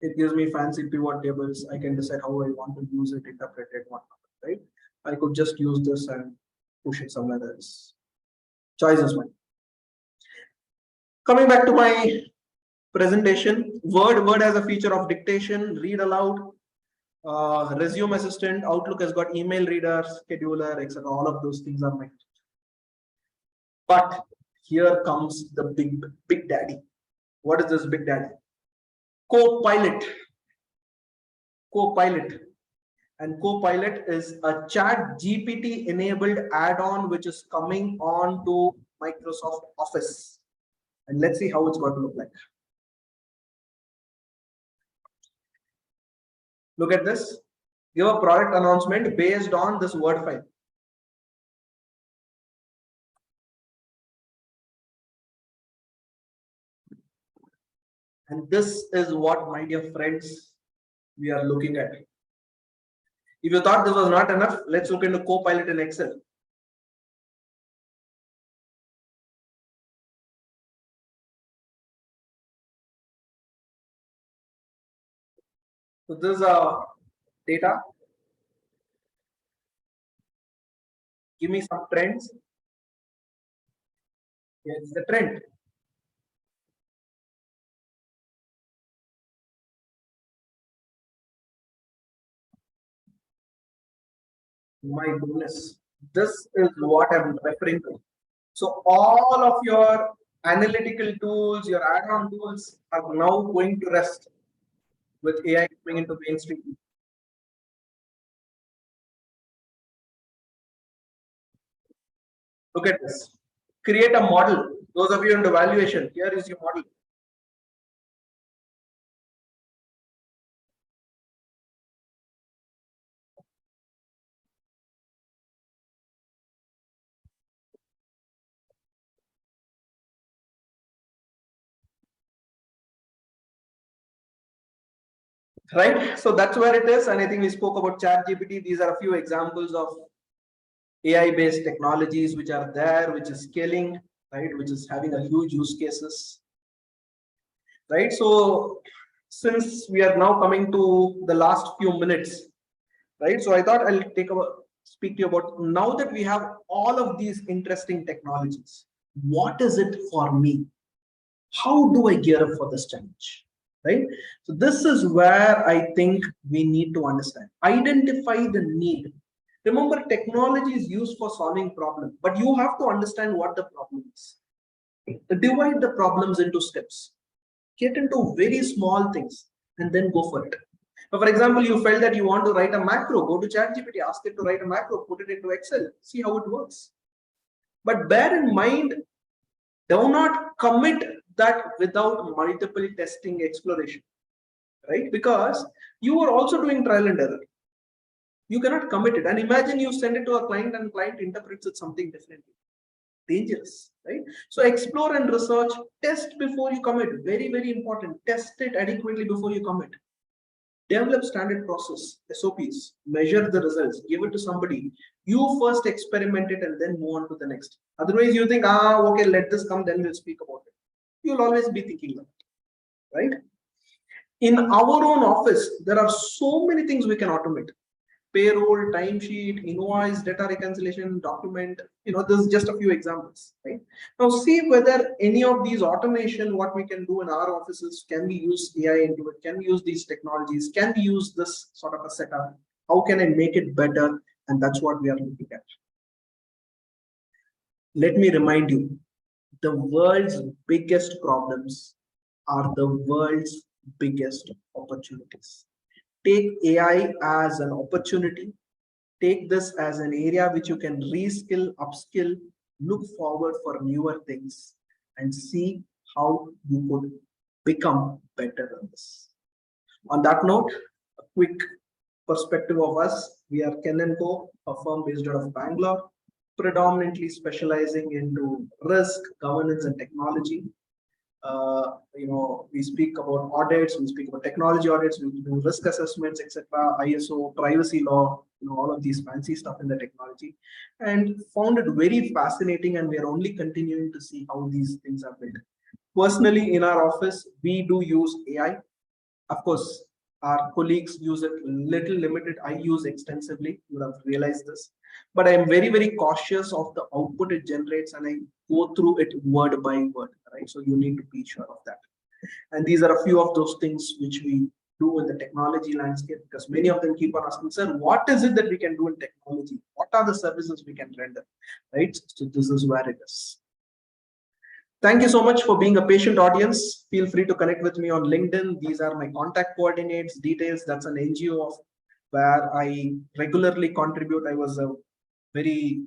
It gives me fancy pivot tables. I can decide how I want to use it, interpret it, whatnot, right? I could just use this and push it somewhere else. Choice is mine. Coming back to my presentation, Word has a feature of dictation, read aloud. Resume assistant, Outlook has got email reader, scheduler, etc. All of those things are Microsoft. But here comes the big daddy. What is this big daddy? Copilot. Copilot. And Copilot is a chat GPT enabled add-on which is coming on to Microsoft Office. And let's see how it's going to look like. Look at this. Give a product announcement based on this word file. And this is what, my dear friends, we are looking at. If you thought this was not enough, let's look into Copilot in Excel. So this is data. Give me some trends. Here's the trend. My goodness, this is what I'm referring to. So all of your analytical tools, your add-on tools are now going to rest with AI coming into mainstream. Look at this. Create a model. Those of you into valuation, here is your model. Right, so that's where it is. And I think we spoke about chat GPT. These are a few examples of AI based technologies which are there, which is scaling, right, which is having a huge use cases, right? So since we are now coming to the last few minutes, right, so I thought I'll speak to you about, now that we have all of these interesting technologies, what is it for me? How do I gear up for this challenge? Right? So this is where I think we need to understand. Identify the need. Remember, technology is used for solving problems, but you have to understand what the problem is. Divide the problems into steps. Get into very small things and then go for it. So for example, you felt that you want to write a macro, go to ChatGPT, ask it to write a macro, put it into Excel, see how it works. But bear in mind, do not commit that without multiple testing exploration, right? Because you are also doing trial and error. You cannot commit it. And imagine you send it to a client and client interprets it something differently. Dangerous, right? So explore and research, test before you commit. Very, very important. Test it adequately before you commit. Develop standard process, SOPs, measure the results, give it to somebody. You first experiment it and then move on to the next. Otherwise, you think, okay, let this come, then we'll speak about it. You'll always be thinking that, right? In our own office, there are so many things we can automate. Payroll, timesheet, invoice, data reconciliation, document, this is just a few examples, right? Now see whether any of these automation, what we can do in our offices, can we use AI into it? Can we use these technologies? Can we use this sort of a setup? How can I make it better? And that's what we are looking at. Let me remind you, the world's biggest problems are the world's biggest opportunities. Take AI as an opportunity. Take this as an area which you can reskill, upskill, look forward for newer things, and see how you could become better on this. On that note, a quick perspective of us. We are Ken & Co, a firm based out of Bangalore, predominantly specializing into risk, governance, and technology. We speak about audits, we speak about technology audits, we do risk assessments, etc., ISO, privacy law, all of these fancy stuff in the technology, and found it very fascinating. And we are only continuing to see how these things are built. Personally, in our office, we do use AI. Of course, our colleagues use it little limited. I use extensively. You would have realized this. But I am very, very cautious of the output it generates, and I go through it word by word, right? So you need to be sure of that. And these are a few of those things which we do in the technology landscape? Because many of them keep on asking, sir, what is it that we can do in technology? What are the services we can render, right? So this is where it is. Thank you so much for being a patient audience. Feel free to connect with me on LinkedIn. These are my contact coordinates, details. That's an NGO of where I regularly contribute. I was a very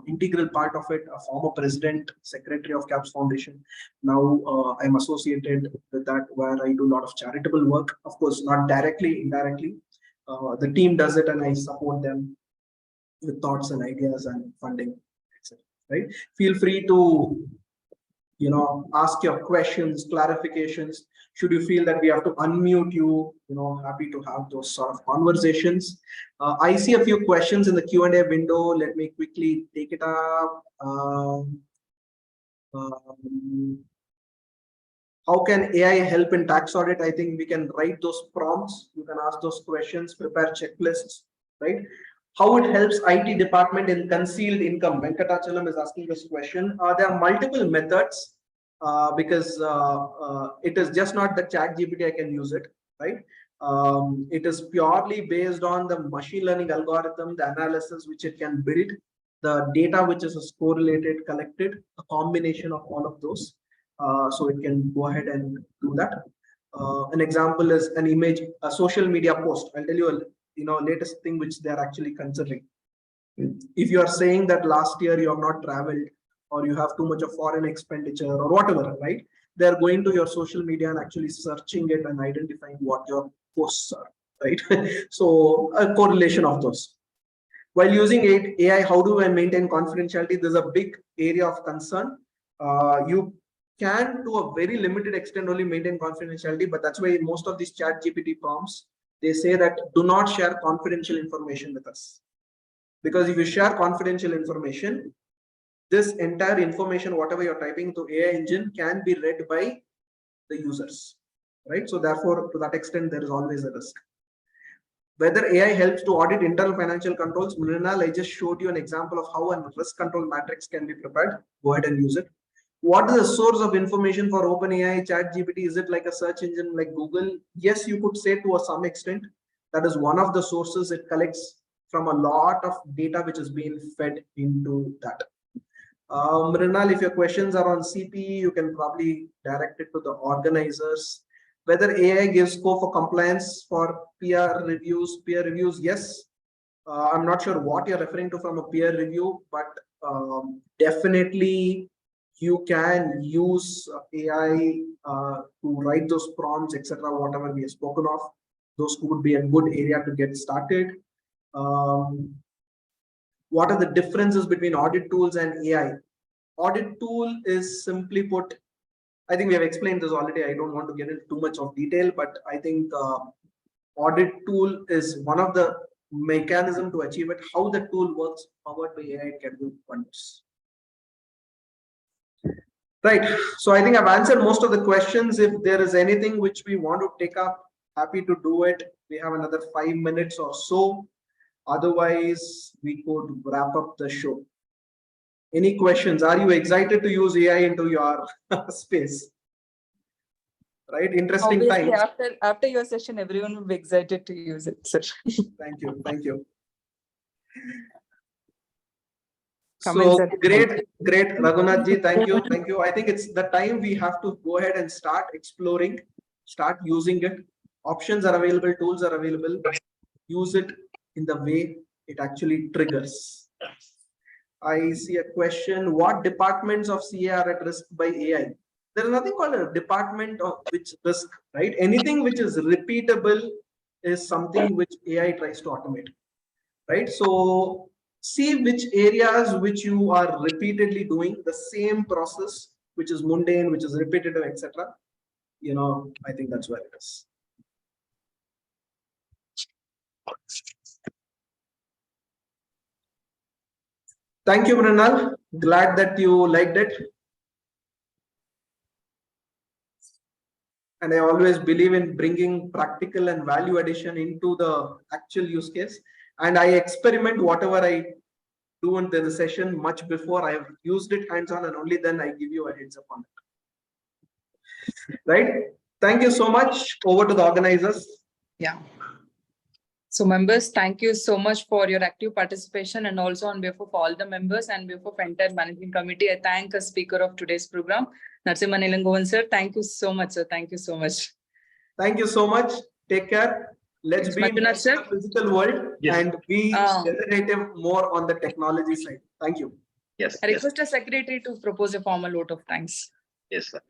integral part of it, a former president, secretary of CAPS Foundation. Now I'm associated with that, where I do a lot of charitable work. Of course, not directly, indirectly. The team does it, and I support them with thoughts and ideas and funding, etc. Right? Feel free to ask your questions, clarifications. Should you feel that we have to unmute you, happy to have those sort of conversations. I see a few questions in the Q&A window. Let me quickly take it up. How can AI help in tax audit? I think we can write those prompts. You can ask those questions, prepare checklists, right? How it helps IT department in concealed income? Venkatachalam is asking this question. There are multiple methods because it is just not the chat GPT I can use it, right? It is purely based on the machine learning algorithm, the analysis which it can build, the data which is correlated, collected, a combination of all of those. So it can go ahead and do that. An example is an image, a social media post. I'll tell you latest thing which they're actually considering. If you are saying that last year you have not traveled, or you have too much of foreign expenditure, or whatever, right? They're going to your social media and actually searching it and identifying what your posts are, right? So a correlation of those. While using AI, how do I maintain confidentiality? There's a big area of concern. You can, to a very limited extent, only maintain confidentiality, but that's why most of these chat GPT prompts, they say that do not share confidential information with us. Because if you share confidential information, this entire information, whatever you're typing to AI engine, can be read by the users, right? So therefore, to that extent, there is always a risk. Whether AI helps to audit internal financial controls, Mrinal, I just showed you an example of how a risk control matrix can be prepared. Go ahead and use it. What is the source of information for OpenAI, ChatGPT? Is it like a search engine like Google? Yes, you could say to some extent. That is one of the sources. It collects from a lot of data which is being fed into that. Mrinal, if your questions are on CPE, you can probably direct it to the organizers. Whether AI gives scope for compliance for peer reviews, yes. I'm not sure what you're referring to from a peer review, but definitely you can use AI to write those prompts, etc. Whatever we have spoken of, those could be a good area to get started. What are the differences between audit tools and AI? Audit tool is simply put, I think we have explained this already. I don't want to get into too much of detail, but I think audit tool is one of the mechanism to achieve it. How the tool works, powered by AI, can do wonders. Right. So I think I've answered most of the questions. If there is anything which we want to take up, happy to do it. We have another 5 minutes or so. Otherwise, we could wrap up the show. Any questions? Are you excited to use AI into your space? Right? Interesting Obviously, times. after your session, everyone will be excited to use it, sir. Thank you. Thank you. Comments So are great, Raghunath ji. Thank you. Thank you. I think it's the time we have to go ahead and start exploring, start using it. Options are available, tools are available. Use it in the way it actually triggers. I see a question. What departments of CA are at risk by AI? There is nothing called a department of which risk, right? Anything which is repeatable is something which AI tries to automate, right? So see which areas which you are repeatedly doing the same process, which is mundane, which is repetitive, etc. I think that's where it is. Thank you, Mrinal. Glad that you liked it. And I always believe in bringing practical and value addition into the actual use case. And I experiment whatever I do in the session much before I have used it hands-on, and only then I give you a heads up on it. Right? Thank you so much. Over to the organizers. Yeah. So members, thank you so much for your active participation, and also on behalf of all the members and behalf of entire managing committee, I thank the speaker of today's program, Narasimhan E sir. Thank you so much, sir. Thank you so much. Thank you so much. Take care. Let's It's be in Manjunath, sir. the physical world Yes. and be Ah. generative more on the technology side. Thank you. Yes. I Yes. request the secretary to propose a formal vote of thanks. Yes, sir.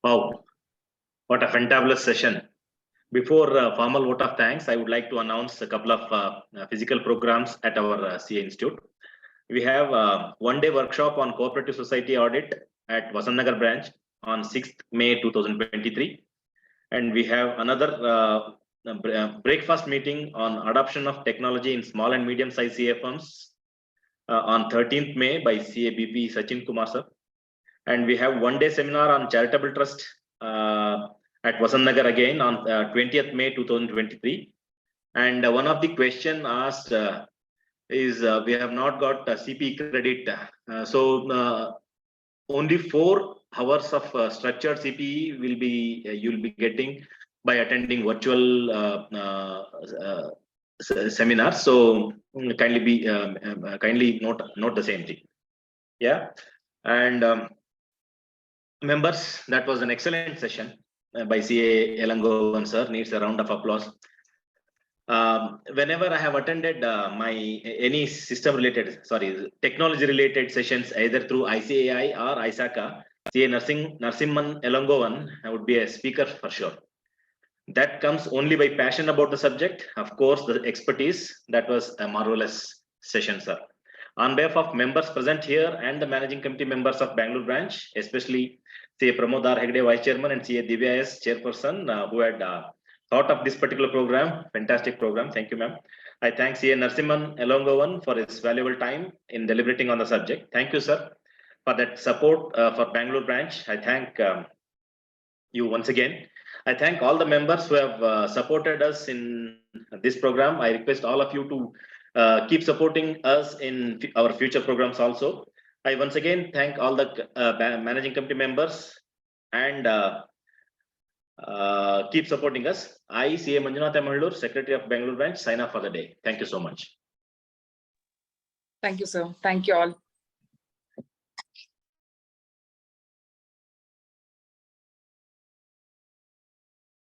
Wow, what a fantabulous session. Before formal vote of thanks, I would like to announce a couple of physical programs at our CA Institute. We have a one-day workshop on cooperative society audit at Vasantnagar branch on 6th May 2023. And we have another breakfast meeting on adoption of technology in small and medium-sized CA firms on 13th May by CABP Sachin Kumar sir. And we have one-day seminar on charitable trust at Vasantnagar again on 20th May 2023. And one of the question asked is we have not got CP credit. So only 4 hours of structured CPE will be you'll be getting by attending virtual seminar. So kindly note the same thing. Yeah, and members, that was an excellent session by CA Elangovan sir. Needs a round of applause. Whenever I have attended any technology related sessions, either through ICAI or ISACA, CA Narasimhan Elangovan would be a speaker for sure. That comes only by passion about the subject. Of course, the expertise. That was a marvelous session, sir. On behalf of members present here and the managing committee members of Bangalore branch, especially CA Pramod R. Hegde, Vice Chairman, and CA Divya S. Chairperson, who had thought of this particular program. Fantastic program. Thank you, ma'am. I thank CA Narasimhan Elangovan for his valuable time in deliberating on the subject. Thank you, sir, for that support for Bangalore branch. I thank you once again. I thank all the members who have supported us in this program. I request all of you to keep supporting us in our future programs also. I once again thank all the managing committee members and keep supporting us. I, CA Manjunath E, Secretary of Bangalore branch, sign off for the day. Thank you so much. Thank you, sir. Thank you all.